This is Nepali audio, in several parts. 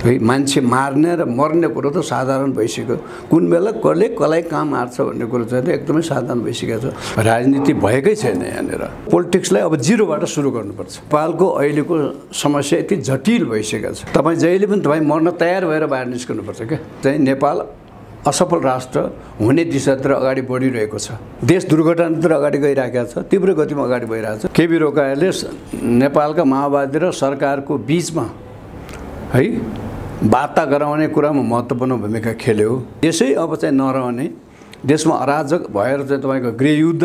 है मान्छे मार्ने र मर्ने कुरो त साधारण भइसक्यो कुन बेला कसले कसलाई कहाँ मार्छ भन्ने कुरो चाहिँ एकदमै साधारण भइसकेको छ राजनीति भएकै छैन यहाँनिर पोलिटिक्सलाई अब जिरोबाट सुरु गर्नुपर्छ नेपालको अहिलेको समस्या यति जटिल भइसकेको छ तपाईँ जहिले पनि तपाईँ मर्न तयार भएर बाहिर निस्कनुपर्छ क्या चाहिँ नेपाल असफल राष्ट्र हुने दिशातिर अगाडि बढिरहेको छ देश दुर्घटनातिर अगाडि गइरहेको छ तीव्र गतिमा अगाडि बढिरहेको छ केबी रोकाले नेपालका माओवादी र सरकारको बीचमा है वार्ता गराउने कुरामा महत्त्वपूर्ण भूमिका खेल्यो यसै अब चाहिँ नरहने देशमा अराजक भएर चाहिँ तपाईँको गृहयुद्ध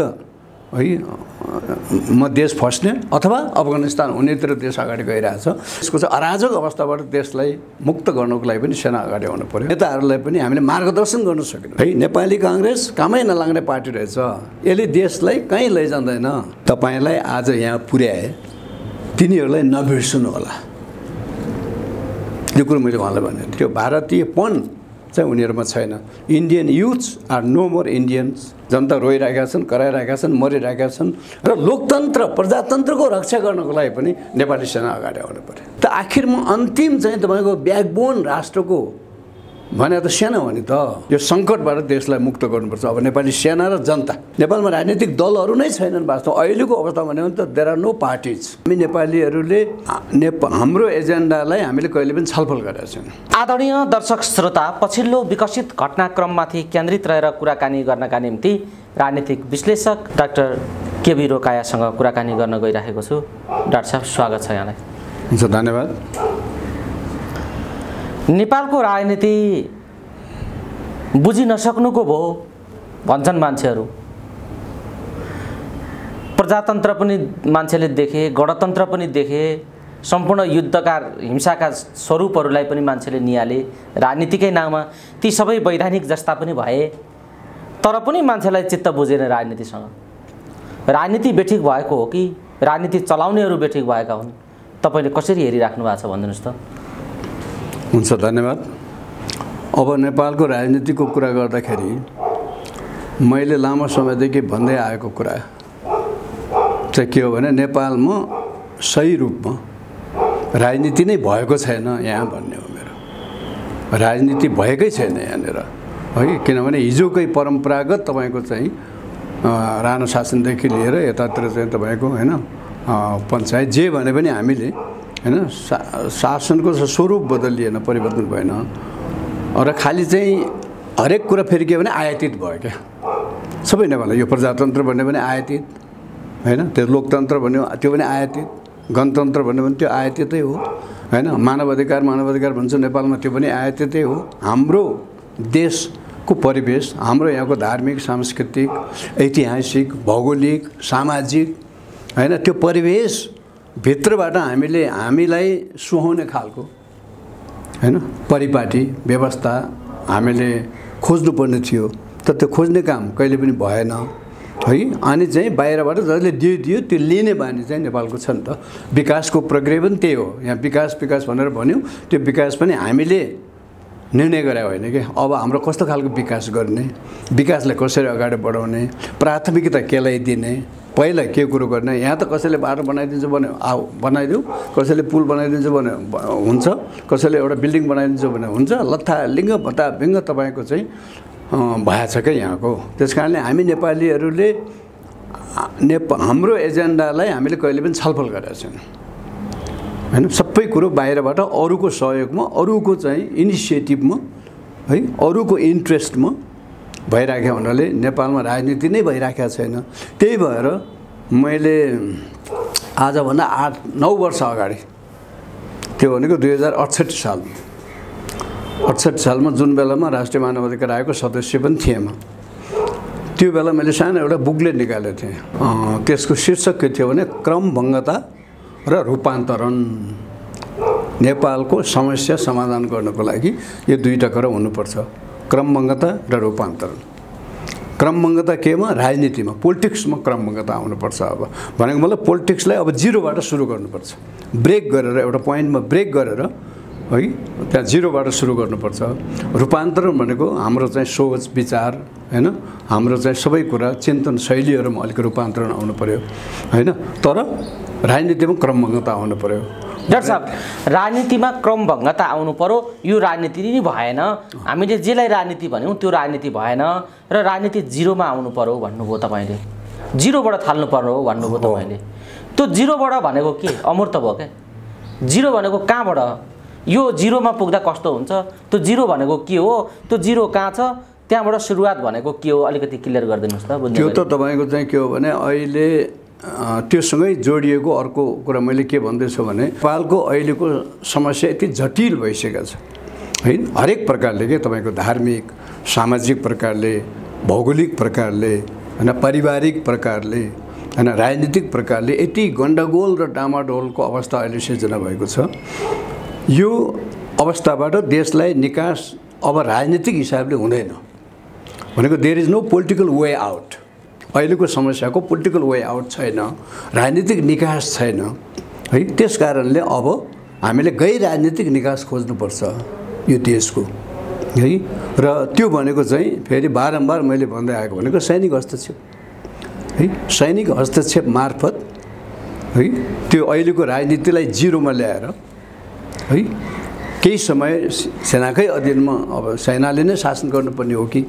है म देश फस्ने अथवा अफगानिस्तान हुनेतिर देश अगाडि गइरहेछ यसको चाहिँ अराजक अवस्थाबाट देशलाई मुक्त गर्नको लागि पनि सेना अगाडि आउनु पर्यो नेताहरूलाई पनि हामीले मार्गदर्शन गर्न सकेनौँ है नेपाली काङ्ग्रेस कामै नलाग्ने पार्टी रहेछ यसले देशलाई कहीँ लैजाँदैन तपाईँलाई आज यहाँ पुर्याए तिनीहरूलाई नबिर्सनु होला यो कुरो मैले उहाँलाई भने त्यो भारतीयपन चाहिँ उनीहरूमा छैन Indian youths are no more Indians जनता रोइरहेका छन् कराइरहेका छन् मरिरहेका छन् र लोकतन्त्र प्रजातन्त्रको रक्षा गर्नको लागि पनि नेपाली सेना अगाडि आउनु पर्यो त आखिरमा अन्तिम चाहिँ तपाईँको ब्याकबोन राष्ट्रको भने त सेना हो नि त यो सङ्कटबाट देशलाई मुक्त गर्नुपर्छ अब नेपाली सेना र जनता नेपालमा राजनीतिक दलहरू नै छैनन् वास्तवमा अहिलेको अवस्थामा भन्यो भने त देयर आर नो पार्टिज हामी नेपालीहरूले हाम्रो एजेन्डालाई हामीले कहिले पनि छलफल गरेका छैनौँ आदरणीय दर्शक श्रोता पछिल्लो विकसित घटनाक्रममाथि केन्द्रित रहेर कुराकानी गर्नका निम्ति राजनीतिक विश्लेषक डाक्टर केबी रोकायासँग कुराकानी गर्न गइरहेको छु डाक्टर साहब स्वागत छ यहाँलाई हुन्छ धन्यवाद नेपालको राजनीति बुझि नसक्नुको भो भन्छन् मान्छेहरू प्रजातन्त्र पनि मान्छेले देखे गणतन्त्र पनि देखे सम्पूर्ण युद्धका हिंसाका स्वरूपहरूलाई पनि मान्छेले निहाले राजनीतिकै नाममा ती सबै वैधानिक जस्ता पनि भए तर पनि मान्छेलाई चित्त बुझेन राजनीतिसँग राजनीति बेठिक भएको हो कि राजनीति चलाउनेहरू बेठिक भएका हुन् तपाईँले कसरी हेरिराख्नु भएको छ भनिदिनुहोस् त हुन्छ धन्यवाद अब नेपालको राजनीतिको कुरा गर्दाखेरि मैले लामो समयदेखि भन्दै आएको कुरा चाहिँ के हो भने नेपालमा सही रूपमा राजनीति नै भएको छैन यहाँ भन्ने हो मेरो राजनीति भएकै छैन यहाँनिर है किनभने हिजोकै परम्परागत तपाईँको चाहिँ राणा शासनदेखि लिएर यतातिर चाहिँ तपाईँको होइन पञ्चायत जे भने पनि हामीले हैन शासनको स्वरूप बदलिएन परिवर्तन भएन र खाली चाहिँ हरेक कुरा फेरि के भने आयातित भयो क्या सबै नेपाललाई यो प्रजातन्त्र भन्ने पनि आयातित हैन त्यो लोकतन्त्र भन्यो त्यो पनि आयातित गणतन्त्र भन्यो भने त्यो आयातितै हो हैन मानवाधिकार भन्छ नेपालमा त्यो पनि आयातितै हो हाम्रो देशको परिवेश हाम्रो यहाँको धार्मिक सांस्कृतिक ऐतिहासिक भौगोलिक सामाजिक हैन त्यो परिवेश भित्रबाट हामीलाई सुहाउने खालको हैन परिपाटी व्यवस्था हामीले खोज्नुपर्ने थियो तर त्यो खोज्ने काम कहिले पनि भएन है अनि चाहिँ बाहिरबाट जसले दियो त्यो लिने बानी चाहिँ नेपालको छ नि त विकासको प्रक्रिया पनि त्यही हो यहाँ विकास भनेर भन्यौँ त्यो विकास पनि हामीले निर्णय गरे होइन कि अब हाम्रो कस्तो खालको विकास गर्ने विकासलाई कसरी अगाडि बढाउने प्राथमिकता केलाई दिने पहिला के कुरो गर्ने यहाँ त कसैले बाटो बनाइदिन्छ भने बनाइदिउँ कसैले पुल बनाइदिन्छ भने हुन्छ कसैले एउटा बिल्डिङ बनाइदिन्छ भने हुन्छ लत्था लिङ्ग भत्ता भिङ्ग तपाईँको चाहिँ भएछ क्या यहाँको त्यस कारणले हामी नेपालीहरूले हाम्रो एजेन्डालाई हामीले कहिले पनि छलफल गरेका छैनौँ हैन सबै कुरो बाहिरबाट अरूको सहयोगमा अरूको चाहिँ इनिसिएटिभमा है अरूको इन्ट्रेस्टमा भइराखेको हुनाले नेपालमा राजनीति नै भइराखेको छैन त्यही भएर मैले आजभन्दा 8-9 वर्ष अगाडि त्यो भनेको 2068 सालमा जुन बेलामा राष्ट्रिय मानवाधिकार आयोगको सदस्य पनि थिएँ म त्यो बेला मैले सानो एउटा बुकलेट निकालेको थिएँ त्यसको शीर्षक के थियो भने क्रमभङ्गता र रूपान्तरण नेपालको समस्या समाधान गर्नको लागि यो दुईटा कुरा हुनुपर्छ क्रमभङ्गता र रूपान्तरण क्रमभङ्गता केमा राजनीतिमा पोलिटिक्समा क्रमभङ्गता आउनुपर्छ अब भनेको मतलब पोलिटिक्सलाई अब जिरोबाट सुरु गर्नुपर्छ ब्रेक गरेर एउटा पोइन्टमा ब्रेक गरेर है त्यहाँ जिरोबाट सुरु गर्नुपर्छ रूपान्तरण भनेको हाम्रो चाहिँ सोच विचार हैन हाम्रो चाहिँ सबै कुरा चिन्तन शैलीहरुमा अलिक रूपान्तरण आउनु पर्यो हैन तर राजनीतिमा क्रमभङ्गता आउनु पर्यो डाक्टर साहब, राजनीतिमा क्रमभङ्गता आउनु पर्यो, यो राजनीति नै भएन, हामीले जेलाई राजनीति भन्यौँ त्यो राजनीति भएन र राजनीति जिरोमा आउनु पर्यो भन्नुभयो तपाईँले, जिरोबाट थाल्नु पर्यो भन्नुभयो तपाईँले। त्यो जिरोबाट भनेको के अमूर्त भयो क्या? जिरो भनेको कहाँबाट? यो जिरोमा पुग्दा कस्तो हुन्छ, त्यो जिरो भनेको के हो, त्यो जिरो कहाँ छ, त्यहाँबाट सुरुवात भनेको के हो, अलिकति क्लियर गरिदिनुहोस् त। त्यो त तपाईँको चाहिँ के हो भने अहिले त्योसँगै जोडिएको अर्को कुरा मैले के भन्दैछु भने नेपालको अहिलेको समस्या यति जटिल भइसकेको छ है, हरेक प्रकारले के तपाईँको धार्मिक सामाजिक प्रकारले, भौगोलिक प्रकारले होइन, पारिवारिक प्रकारले होइन, राजनीतिक प्रकारले यति गण्डगोल र डामाडोलको अवस्था अहिले सिर्जना भएको छ। यो अवस्थाबाट देशलाई निकास अब राजनीतिक हिसाबले हुँदैन भनेको, there is no political way out. अहिलेको समस्याको पोलिटिकल वे आउट छैन, राजनीतिक निकास छैन है। त्यस कारणले अब हामीले गैर राजनीतिक निकास खोज्नुपर्छ यो देशको है। र त्यो भनेको चाहिँ फेरि बारम्बार मैले भन्दै आएको भनेको सैनिक हस्तक्षेप है, सैनिक हस्तक्षेप मार्फत है त्यो अहिलेको राजनीतिलाई जिरोमा ल्याएर है, केही समय सेनाकै अधीनमा अब सेनाले नै शासन गर्नुपर्ने हो कि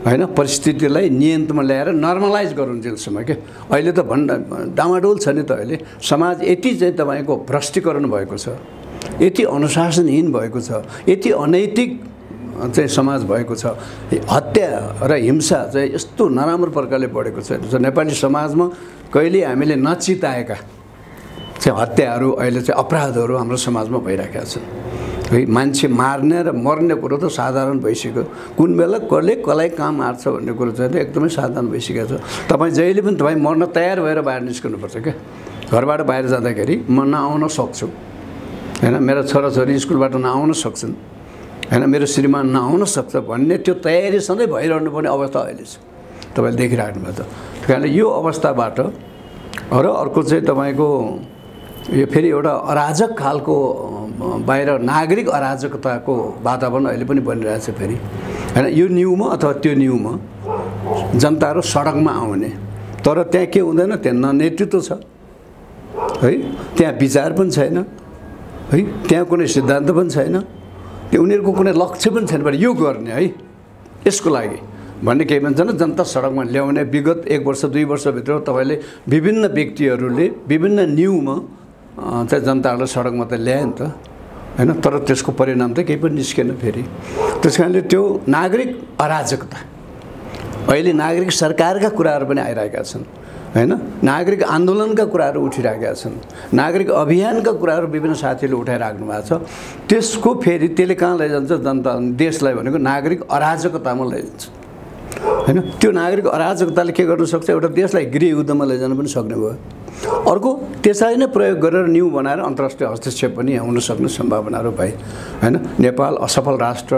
होइन, परिस्थितिलाई नियन्त्रणमा ल्याएर नर्मलाइज गरुन्जेलसम्म के। अहिले त डामाडोल छ नि त, अहिले समाज यति चाहिँ तपाईँको भ्रष्टीकरण भएको छ, यति अनुशासनहीन भएको छ, यति अनैतिक चाहिँ समाज भएको छ, हत्या र हिंसा चाहिँ यस्तो नराम्रो प्रकारले बढेको छ। नेपाली समाजमा कहिले हामीले नचिताएका चाहिँ हत्याहरू, अहिले चाहिँ अपराधहरू हाम्रो समाजमा भइरहेका छन् है। मान्छे मार्ने र मर्ने कुरो त साधारण भइसक्यो, कुन बेला कसले कसलाई कहाँ मार्छ भन्ने कुरो चाहिँ एकदमै साधारण भइसकेको छ। तपाईँ जहिले पनि तपाईँ मर्न तयार भएर बाहिर निस्कनुपर्छ क्या। घरबाट बाहिर जाँदाखेरि म नआउन सक्छु होइन, मेरा छोराछोरी स्कुलबाट नआउन सक्छन् होइन, मेरो श्रीमान नआउन सक्छ भन्ने त्यो तयारी सधैँ भइरहनु पर्ने अवस्था अहिले छ, तपाईँले देखिराख्नु भयो त। त्यही कारणले यो अवस्थाबाट र अर्को चाहिँ तपाईँको यो फेरि एउटा अराजक खालको बाहिर नागरिक अराजकताको वातावरण अहिले पनि बनिरहेछ फेरि होइन। यो न्युमा अथवा त्यो न्युमा जनताहरू सडकमा आउने, तर त्यहाँ के हुँदैन, त्यहाँ न नेतृत्व छ है, त्यहाँ विचार पनि छैन है, त्यहाँ कुनै सिद्धान्त पनि छैन, त्यो उनीहरूको कुनै लक्ष्य पनि छैन यो गर्ने है, यसको लागि भन्ने केही भन्छ न, जनता सडकमा ल्याउने। विगत 1 वर्ष 2 वर्षभित्र तपाईँले विभिन्न व्यक्तिहरूले विभिन्न न्युमा चाहिँ जनताहरूलाई सडकमा त ल्याए नि त होइन, तर त्यसको परिणाम त केही पनि निस्केन फेरि। त्यस कारणले त्यो नागरिक अराजकता, अहिले नागरिक सरकारका कुराहरू पनि आइरहेका छन् होइन, नागरिक आन्दोलनका कुराहरू उठिरहेका छन्, नागरिक अभियानका कुराहरू विभिन्न साथीहरूले उठाइराख्नु भएको छ। त्यसको फेरि त्यसले कहाँ लैजान्छ, जनता देशलाई भनेको नागरिक अराजकतामा लैजान्छ होइन। त्यो नागरिक अराजकताले के गर्न सक्छ, एउटा देशलाई गृह युद्धमा लैजान पनि सक्ने भयो। अर्को त्यसलाई नै प्रयोग गरेर न्यू बनाएर अन्तर्राष्ट्रिय हस्तक्षेप पनि हुन सक्ने सम्भावनाहरू भए होइन। नेपाल असफल राष्ट्र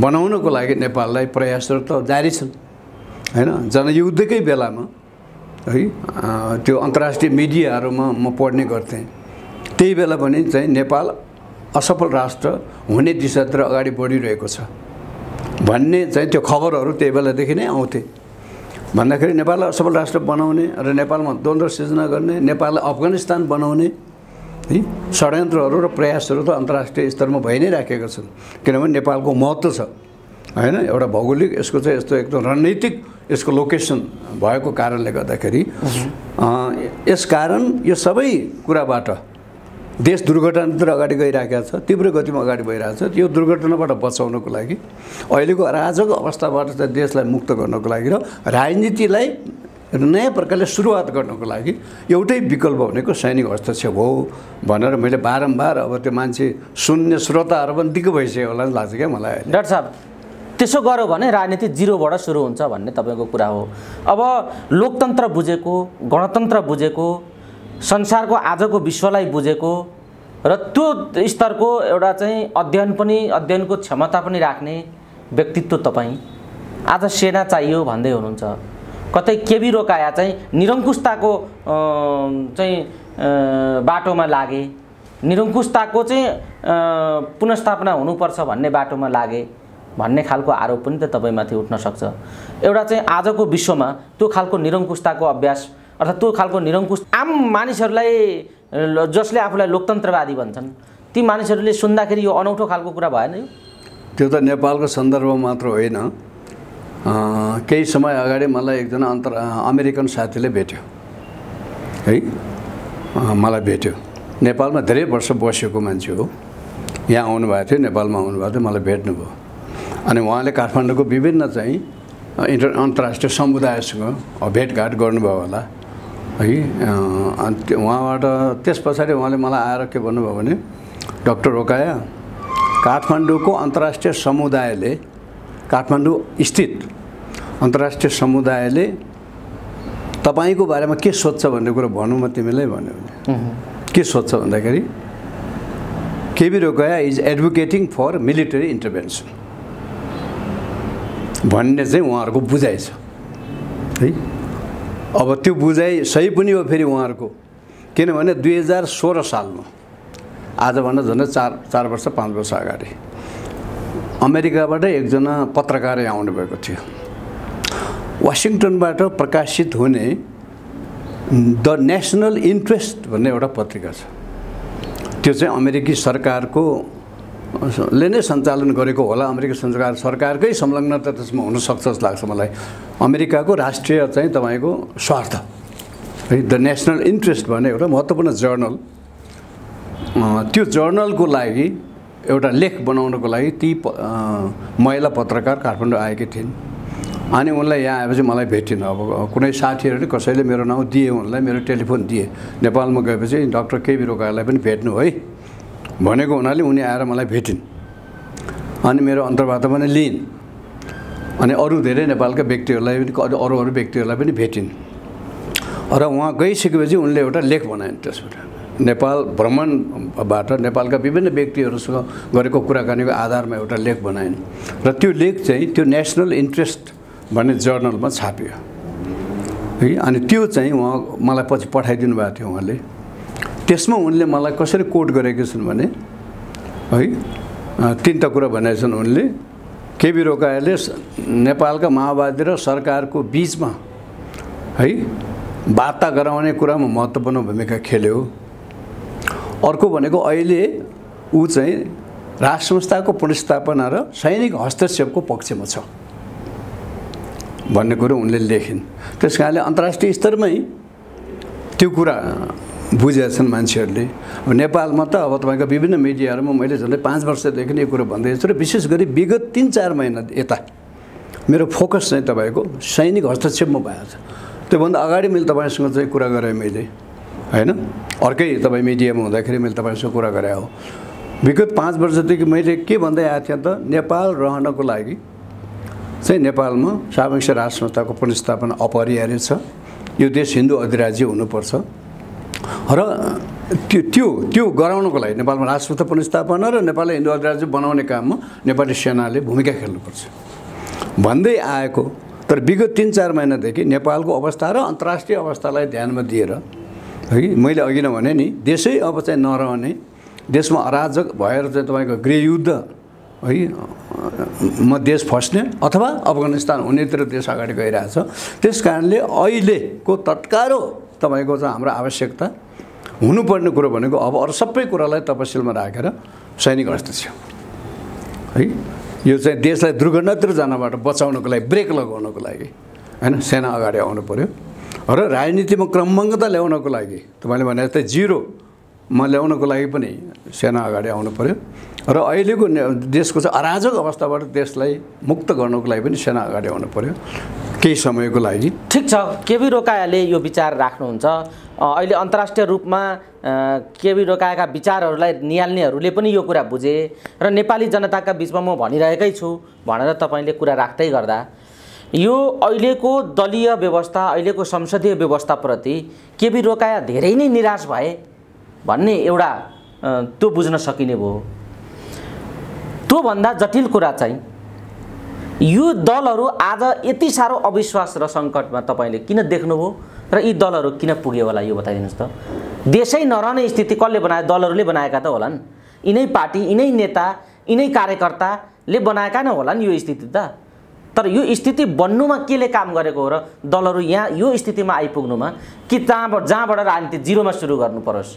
बनाउनको लागि नेपाललाई प्रयासहरू त जारी छन् होइन। जनयुद्धकै बेलामा है त्यो अन्तर्राष्ट्रिय मिडियाहरूमा म पढ्ने गर्थेँ, त्यही बेला पनि चाहिँ नेपाल असफल राष्ट्र हुने दिशातिर अगाडि बढिरहेको छ भन्ने चाहिँ त्यो खबरहरू त्यही बेलादेखि नै आउँथे। भन्दाखेरि नेपाललाई असफल राष्ट्र बनाउने र नेपालमा द्वन्द्व सिर्जना गर्ने, नेपाललाई अफगानिस्तान बनाउने है षड्यन्त्रहरू र प्रयासहरू त अन्तर्राष्ट्रिय स्तरमा भइ नै राखेका छन्। किनभने नेपालको महत्त्व छ होइन, एउटा भौगोलिक यसको चाहिँ यस्तो एकदम रणनीतिक यसको लोकेसन भएको कारणले गर्दाखेरि यसकारण यो सबै कुराबाट देश दुर्घटनातिर अगाडि गइरहेको छ, तीव्र गतिमा अगाडि बढिरहेको छ। यो दुर्घटनाबाट बचाउनको लागि अहिलेको अराजक अवस्थाबाट चाहिँ देशलाई मुक्त गर्नको लागि र राजनीतिलाई नयाँ प्रकारले सुरुवात गर्नको लागि एउटै विकल्प भनेको सैनिक हस्तक्षेप हो भनेर मैले बारम्बार अब त्यो मान्छे सुन्ने श्रोताहरू पनि दिक्क भइसक्यो होला नि लाग्छ क्या मलाई। डाक्टर साहब, त्यसो गर्यो भने राजनीति जिरोबाट सुरु हुन्छ भन्ने तपाईँको कुरा हो। अब लोकतन्त्र बुझेको, गणतन्त्र बुझेको, संसारको आजको विश्वलाई बुझेको र त्यो स्तरको एउटा चाहिँ अध्ययनको क्षमता पनि राख्ने व्यक्तित्व तपाईँ आज सेना चाहियो भन्दै हुनुहुन्छ। कतै केबी रोकाया चाहिँ निरङ्कुशताको चाहिँ बाटोमा लागे, निरङ्कुशताको चाहिँ पुनर्स्थापना हुनुपर्छ भन्ने बाटोमा लागे भन्ने खालको आरोप पनि त तपाईँमाथि उठ्न सक्छ। एउटा चाहिँ आजको विश्वमा त्यो खालको निरङ्कुशताको अभ्यास अर्थात् त्यो खालको निरङ्कुश आम मानिसहरूलाई जसले आफूलाई लोकतन्त्रवादी भन्छन् ती मानिसहरूले सुन्दाखेरि यो अनौठो खालको कुरा भएन यो? त्यो त नेपालको सन्दर्भमा मात्र होइन। केही समय अगाडि मलाई एकजना अमेरिकन साथीले भेट्यो है, मलाई भेट्यो। नेपालमा धेरै वर्ष बसेको मान्छे हो, यहाँ आउनुभएको थियो, नेपालमा आउनुभएको थियो, मलाई भेट्नुभयो। अनि उहाँले काठमाडौँको विभिन्न चाहिँ अन्तर्राष्ट्रिय समुदायसँग भेटघाट गर्नुभयो होला है। अनि उहाँबाट त्यस पछाडि उहाँले मलाई आएर के भन्नुभयो भने, डाक्टर रोकाया, काठमाडौँको अन्तर्राष्ट्रिय समुदायले, काठमाडौँ स्थित अन्तर्राष्ट्रिय समुदायले तपाईँको बारेमा के सोध्छ भन्ने कुरा भनौँ म तिमीलाई भन्यो भने। के सोध्छ भन्दाखेरि KB Rokaya is advocating for military intervention भन्ने चाहिँ उहाँहरूको बुझाइ छ है। अब त्यो बुझाइ सही पनि हो फेरि उहाँहरूको, किनभने 2016 सालमा आजभन्दा झन्डै 4 वर्ष 5 वर्ष अगाडि अमेरिकाबाट एकजना पत्रकार आउनुभएको थियो। वासिङटनबाट प्रकाशित हुने द नेसनल इन्ट्रेस्ट भन्ने एउटा पत्रिका छ। त्यो चाहिँ अमेरिकी सरकारको ले नै सञ्चालन गरेको होला, अमेरिकी सरकारकै संलग्नता त्यसमा हुनसक्छ जस्तो लाग्छ मलाई। अमेरिकाको राष्ट्रिय चाहिँ तपाईँको स्वार्थ है, द नेसनल इन्ट्रेस्ट भन्ने एउटा महत्त्वपूर्ण जर्नल। त्यो जर्नलको लागि एउटा लेख बनाउनको लागि ती महिला पत्रकार काठमाडौँ आएकी थिइन्। अनि उनलाई यहाँ आएपछि मलाई भेटिन्। अब कुनै साथीहरूले कसैले मेरो नाउँ दिए, उनलाई मेरो टेलिफोन दिए। नेपालमा गएपछि डाक्टर केबी रोकायालाई पनि भेट्नु है भनेको हुनाले उनी आएर मलाई भेटिन्। अनि मेरो अन्तर्वार्ता पनि लिइन्। अनि अरू धेरै नेपालका व्यक्तिहरूलाई पनि अरू व्यक्तिहरूलाई पनि भेटिन्। र उहाँ गइसकेपछि उनले एउटा लेख बनाइन्। त्यसबाट नेपाल भ्रमणबाट नेपालका विभिन्न व्यक्तिहरूसँग गरेको कुराकानीको आधारमा एउटा लेख बनाइन्। र त्यो लेख चाहिँ त्यो नेसनल इन्ट्रेस्ट भन्ने जर्नलमा छापियो है। अनि त्यो चाहिँ उहाँ मलाई पछि पठाइदिनु भएको थियो उहाँले। त्यसमा उनले मलाई कसरी कोट गरेका छन् भने है, 3टा कुरा भनेका छन् उनले। केबी रोकायाले नेपालका माओवादी र सरकारको बिचमा है वार्ता गराउने कुरामा महत्त्वपूर्ण भूमिका खेल्यो। अर्को भनेको अहिले ऊ चाहिँ राष्ट्र संस्थाको पुनर्स्थापना र सैनिक हस्तक्षेपको पक्षमा छ भन्ने कुरो उनले लेखिन्। त्यस कारणले अन्तर्राष्ट्रिय स्तरमै त्यो कुरा बुझेछन् मान्छेहरूले। अब नेपालमा त अब तपाईँको विभिन्न मिडियाहरूमा मैले झन्डै 5 वर्षदेखि यो कुरो भन्दैछु र विशेष गरी विगत 3-4 महिना यता मेरो फोकस चाहिँ तपाईँको सैनिक हस्तक्षेपमा भएको छ। त्योभन्दा अगाडि मैले तपाईँसँग चाहिँ कुरा गरेँ मैले हैन, अर्कै तपाईँ मिडियामा हुँदाखेरि मैले तपाईँसँग कुरा गरेँ हो। विगत 5 वर्षदेखि मैले के भन्दै आएको थिएँ त, नेपाल रहनको लागि चाहिँ नेपालमा सापेक्ष राष्ट्र संस्थाको पुनर्स्थापना अपरिहार्य छ। यो देश हिन्दू अधिराज्य हुनुपर्छ र त्यो गराउनको लागि नेपालमा राष्ट्र संस्था पुनर्स्थापना र नेपाललाई हिन्दू अधिराज्य बनाउने काममा नेपाली सेनाले भूमिका खेल्नुपर्छ भन्दै आएको। तर विगत 3-4 महिनादेखि नेपालको अवस्था र अन्तर्राष्ट्रिय अवस्थालाई ध्यानमा दिएर है, मैले अघि नै भने नि, देशै अब चाहिँ नरहने, देशमा अराजक भएर चाहिँ तपाईँको गृहयुद्ध है म देश फस्ने अथवा अफगानिस्तान हुनेतिर देश अगाडि गइरहेछ। त्यस कारणले अहिलेको तत्काल तपाईँको चाहिँ हाम्रो आवश्यकता हुनुपर्ने कुरो भनेको अब अरू सबै कुरालाई तपसिलमा राखेर सैनिक हस्तक्षेप है। यो चाहिँ देशलाई दुर्घटनातिर जानबाट बचाउनको लागि, ब्रेक लगाउनको लागि हैन, सेना अगाडि आउनु पर्यो। र राजनीतिमा क्रमबद्धता ल्याउनको लागि तपाईँले भने जस्तै 0मा ल्याउनको लागि पनि सेना अगाडि आउनु पर्यो। र अहिलेको देशको चाहिँ अराजक अवस्थाबाट देशलाई मुक्त गर्नको लागि पनि सेना अगाडि आउनु पर्यो केही समयको लागि। ठिक छ, केबी रोकायाले यो विचार राख्नुहुन्छ। अहिले अन्तर्राष्ट्रिय रूपमा केबी रोकायाका विचारहरूलाई निहाल्नेहरूले पनि यो कुरा बुझे र नेपाली जनताका बिचमा म भनिरहेकै छु भनेर तपाईँले कुरा राख्दै गर्दा यो अहिलेको दलीय व्यवस्था, अहिलेको संसदीय व्यवस्थाप्रति केबी रोकाया धेरै नै निराश भए भन्ने एउटा त्यो बुझ्न सकिने भयो। त्योभन्दा जटिल कुरा चाहिँ यो दलहरू आज यति साह्रो अविश्वास र सङ्कटमा तपाईँले किन देख्नुभयो र यी दलहरू किन पुग्यो होला यो बताइदिनुहोस् त। देशै नरहने स्थिति कसले बनायो? दलहरूले बनाएका त होलान्। यिनै पार्टी, यिनै नेता, यिनै कार्यकर्ताले बनाएका नै होलान् यो स्थिति त। तर यो स्थिति बन्नुमा केले काम गरेको हो र दलहरू यहाँ यो स्थितिमा आइपुग्नुमा कि जहाँबाट राजनीति जिरोमा सुरु गर्नु परोस्,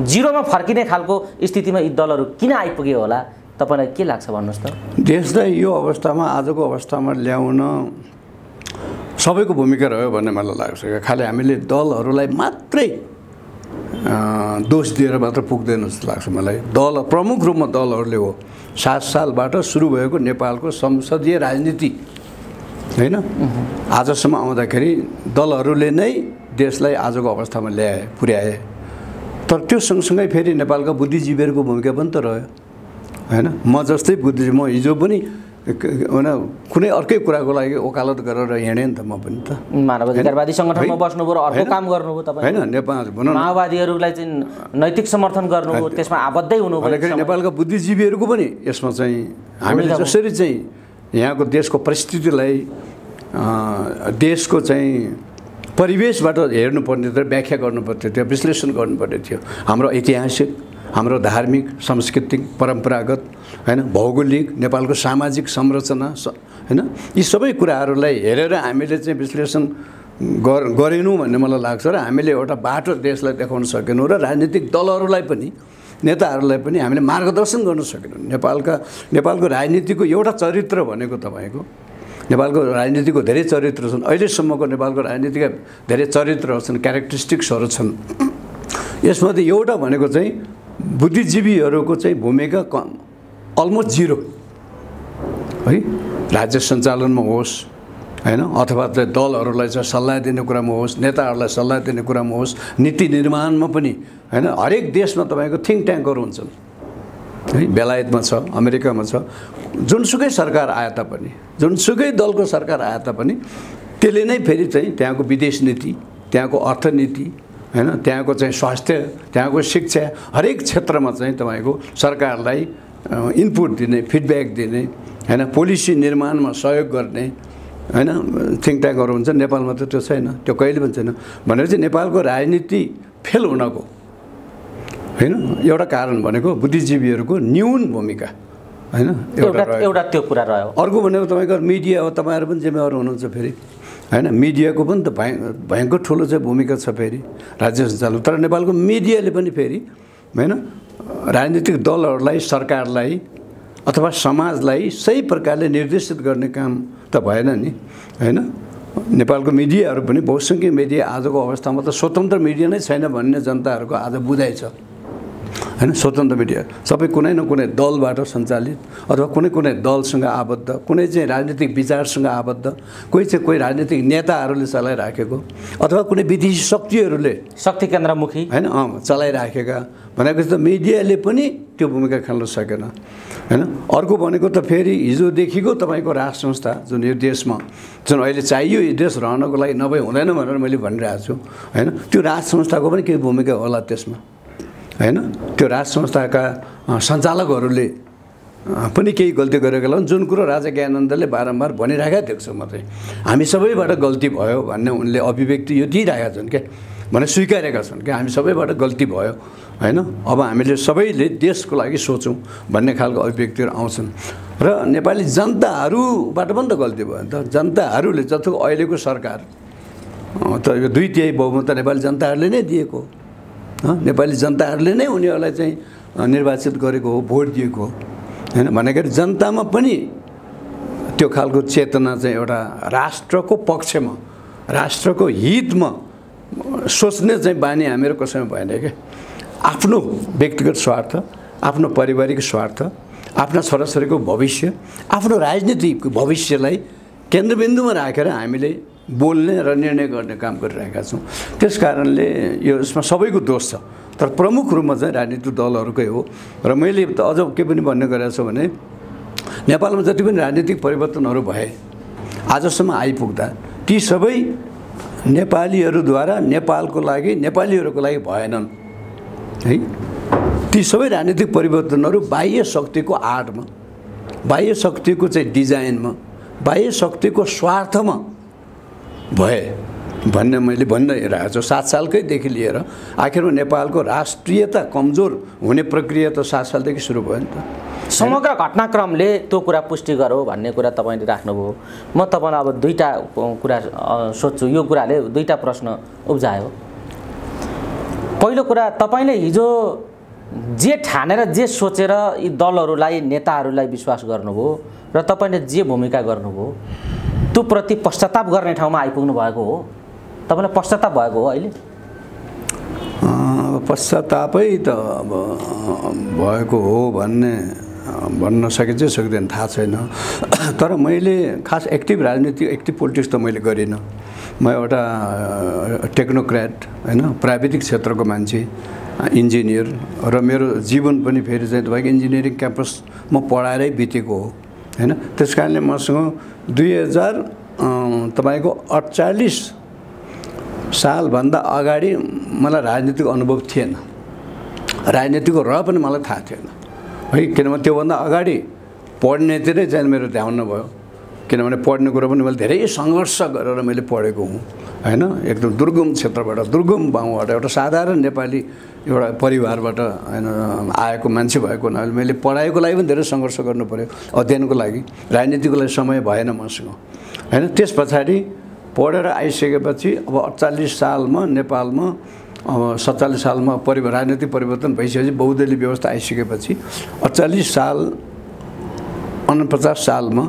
जिरोमा फर्किने खालको स्थितिमा यी दलहरू किन आइपुग्यो होला तपाईँलाई के लाग्छ भन्नुहोस् त? देशलाई यो अवस्थामा आजको अवस्थामा ल्याउन सबैको भूमिका रह्यो भन्ने मलाई लाग्छ। खालि हामीले दलहरूलाई मात्रै दोष दिएर मात्र पुग्दैन जस्तो लाग्छ मलाई। प्रमुख रूपमा दलहरूले हो 7 सालबाट सुरु भएको नेपालको संसदीय राजनीति होइन आजसम्म आउँदाखेरि दलहरूले नै देशलाई आजको अवस्थामा पुर्याए। तर त्यो सँगसँगै फेरि नेपालका बुद्धिजीवीहरूको भूमिका पनि त रह्यो होइन। म जस्तै बुद्धिजीवी, म हिजो पनि होइन कुनै अर्कै कुराको लागि वकालत गरेर हिँडेँ नि त म पनि त। मानवाधिकारवादी सङ्गठनमा बस्नुभयो र अर्को काम गर्नुभयो तपाईँ होइन। नेपाल भनौँ माओवादीहरूलाई चाहिँ नैतिक समर्थन गर्नुभयो, त्यसमा आबद्धै हुनुभयो। भनेखेरि नेपालका बुद्धिजीवीहरूको पनि यसमा चाहिँ हामीले जसरी चाहिँ यहाँको देशको परिस्थितिलाई देशको चाहिँ परिवेशबाट हेर्नुपर्ने थियो, व्याख्या गर्नुपर्ने थियो, विश्लेषण गर्नुपर्ने थियो। हाम्रो ऐतिहासिक, हाम्रो धार्मिक, सांस्कृतिक, परम्परागत होइन भौगोलिक, नेपालको सामाजिक संरचना होइन यी सबै कुराहरूलाई हेरेर हामीले चाहिँ विश्लेषण गरेनौँ भन्ने मलाई लाग्छ। र हामीले एउटा बाटो देशलाई देखाउन सकेनौँ र राजनीतिक दलहरूलाई पनि नेताहरूलाई पनि हामीले मार्गदर्शन गर्न सकेनौँ। नेपालको राजनीतिको एउटा चरित्र भनेको तपाईँको नेपालको राजनीतिको धेरै चरित्र छन्। अहिलेसम्मको नेपालको राजनीतिका धेरै चरित्रहरू छन्, क्यारेक्टरिस्टिक्सहरू छन्। यसमध्ये एउटा भनेको चाहिँ बुद्धिजीवीहरूको चाहिँ भूमिका अलमोस्ट जिरो है। राज्य सञ्चालनमा होस् होइन अथवा चाहिँ दलहरूलाई चाहिँ सल्लाह दिने कुरामा होस्, नेताहरूलाई सल्लाह दिने कुरामा होस्, नीति निर्माणमा पनि होइन हरेक देशमा तपाईँको थिङ्क ट्याङ्कहरू हुन्छन् है। बेलायतमा छ, अमेरिकामा छ, जुनसुकै सरकार आए तापनि, जुनसुकै दलको सरकार आए तापनि त्यसले नै फेरि चाहिँ त्यहाँको विदेश नीति, त्यहाँको अर्थनीति होइन त्यहाँको चाहिँ स्वास्थ्य, त्यहाँको शिक्षा हरेक क्षेत्रमा चाहिँ तपाईँको सरकारलाई इनपुट दिने, फिडब्याक दिने होइन पोलिसी निर्माणमा सहयोग गर्ने होइन थिङ्क ट्याङ्कहरू हुन्छ। नेपालमा त त्यो छैन, त्यो कहिले पनि छैन। भनेपछि नेपालको राजनीति फेल हुनको होइन एउटा कारण भनेको बुद्धिजीवीहरूको न्यून भूमिका होइन एउटा त्यो कुरा रह्यो। अर्को भनेको तपाईँको मिडिया हो, तपाईँहरू पनि जिम्मेवार हुनुहुन्छ फेरि होइन। मिडियाको पनि त भयङ्कर ठुलो चाहिँ भूमिका छ फेरि राज्य सञ्चालन। तर नेपालको मिडियाले पनि फेरि होइन राजनीतिक दलहरूलाई, सरकारलाई अथवा समाजलाई सही प्रकारले निर्देशित गर्ने काम त भएन नि होइन। नेपालको मिडियाहरू पनि बहुसङ्ख्यक मिडिया आजको अवस्थामा त स्वतन्त्र मिडिया नै छैन भन्ने जनताहरूको आज बुझाइ छ होइन। स्वतन्त्र मिडिया सबै कुनै न कुनै दलबाट सञ्चालित अथवा कुनै दलसँग आबद्ध, कुनै चाहिँ राजनीतिक विचारसँग आबद्ध, कोही राजनीतिक नेताहरूले चलाइराखेको अथवा कुनै विदेशी शक्तिहरूले शक्ति केन्द्रमुखी होइन चलाइराखेका भनेपछि त मिडियाले पनि त्यो भूमिका खेल्न सकेन होइन। अर्को भनेको त फेरि हिजोदेखिको तपाईँको राष्ट्र संस्था जुन यो देशमा जुन अहिले चाहियो यो देश रहनको लागि नभए हुँदैन भनेर मैले भनिरहेको छु होइन। त्यो राष्ट्र संस्थाको पनि केही भूमिका होला त्यसमा होइन। त्यो राष्ट्र संस्थाका सञ्चालकहरूले पनि केही गल्ती गरेको होला जुन कुरो राजा ज्ञानन्दले बारम्बार भनिरहेका देख्छु म चाहिँ। हामी सबैबाट गल्ती भयो भन्ने उनले अभिव्यक्ति यो दिइरहेका छन् क्या, भने स्वीकारेका छन् कि हामी सबैबाट गल्ती भयो होइन। अब हामीले सबैले देशको लागि सोचौँ भन्ने खालको अभिव्यक्तिहरू आउँछन् र नेपाली जनताहरूबाट पनि त गल्ती भयो नि त। जनताहरूले जतिको अहिलेको सरकार त यो 2/3 बहुमत त नेपाली जनताहरूले नै दिएको हो। नेपाली जनताहरूले नै उनीहरूलाई चाहिँ निर्वाचित गरेको हो, भोट दिएको हो होइन। भन्दाखेरि जनतामा पनि त्यो खालको चेतना चाहिँ एउटा राष्ट्रको पक्षमा, राष्ट्रको हितमा सोच्ने चाहिँ बानी हामीहरू कसैमा भएन क्या। आफ्नो व्यक्तिगत स्वार्थ, आफ्नो पारिवारिक स्वार्थ, आफ्ना छोराछोरीको भविष्य, आफ्नो राजनीतिक भविष्यलाई केन्द्रबिन्दुमा राखेर हामीले बोल्ने र निर्णय गर्ने काम गरिरहेका छौँ। त्यस कारणले यो यसमा सबैको दोष छ, तर प्रमुख रूपमा चाहिँ राजनीतिक दलहरूकै हो। र मैले त अझ के पनि भन्ने गरेको छु भने नेपालमा जति पनि राजनीतिक परिवर्तनहरू भए आजसम्म आइपुग्दा ती सबै नेपालीहरूद्वारा नेपालको लागि, नेपालीहरूको लागि भएनन् है। ती सबै राजनीतिक परिवर्तनहरू बाह्य शक्तिको आडमा, बाह्य शक्तिको चाहिँ डिजाइनमा, बाह्य शक्तिको स्वार्थमा भए भन्ने मैले भनिरहेको छु। 7 सालकैदेखि लिएर आखिरमा नेपालको राष्ट्रियता कमजोर हुने प्रक्रिया त 7 सालदेखि सुरु भयो नि त। समग्र घटनाक्रमले त्यो कुरा पुष्टि गरौँ भन्ने कुरा तपाईँले राख्नुभयो। म तपाईँलाई अब दुईटा कुरा सोध्छु, यो कुराले दुईटा प्रश्न उब्जायो। पहिलो कुरा, तपाईँले हिजो जे ठानेर जे सोचेर यी दलहरूलाई नेताहरूलाई विश्वास गर्नुभयो र तपाईँले जे भूमिका गर्नुभयो त्यो प्रति पश्चाताप गर्ने ठाउँमा आइपुग्नु भएको हो? तपाईँलाई पश्चाताप भएको हो अहिले? पश्चातापै त अब भएको हो भन्न सकिन्छ सक्दैन थाहा छैन। तर मैले खास एक्टिभ राजनीति, एक्टिभ पोलिटिक्स त मैले गरिनँ। म एउटा टेक्नोक्रेट होइन, प्राविधिक क्षेत्रको मान्छे, इन्जिनियर, र मेरो जीवन पनि फेरि चाहिँ तपाईँको इन्जिनियरिङ क्याम्पसमा पढाएरै बितेको हो होइन। त्यस कारणले मसँग 2048 सालभन्दा अगाडि मलाई राजनीतिक अनुभव थिएन, राजनीतिको र पनि मलाई थाहा थिएन है। किनभने त्योभन्दा अगाडि पढ्नेतिरै चाहिँ मेरो ध्यान नभयो, किनभने पढ्ने कुरो पनि मैले धेरै सङ्घर्ष गरेर मैले पढेको हुँ होइन। एकदम दुर्गम क्षेत्रबाट, दुर्गम गाउँबाट, एउटा साधारण नेपाली एउटा परिवारबाट होइन आएको मान्छे भएको हुनाले मैले पढाइको लागि पनि धेरै सङ्घर्ष गर्नु पऱ्यो, अध्ययनको लागि। राजनीतिको लागि समय भएन मसँग होइन। त्यस पछाडि पढेर आइसकेपछि अब 48 सालमा नेपालमा, अब 47 सालमा राजनीतिक परिवर्तन भइसकेपछि बहुदलीय व्यवस्था आइसकेपछि 48 साल 49 सालमा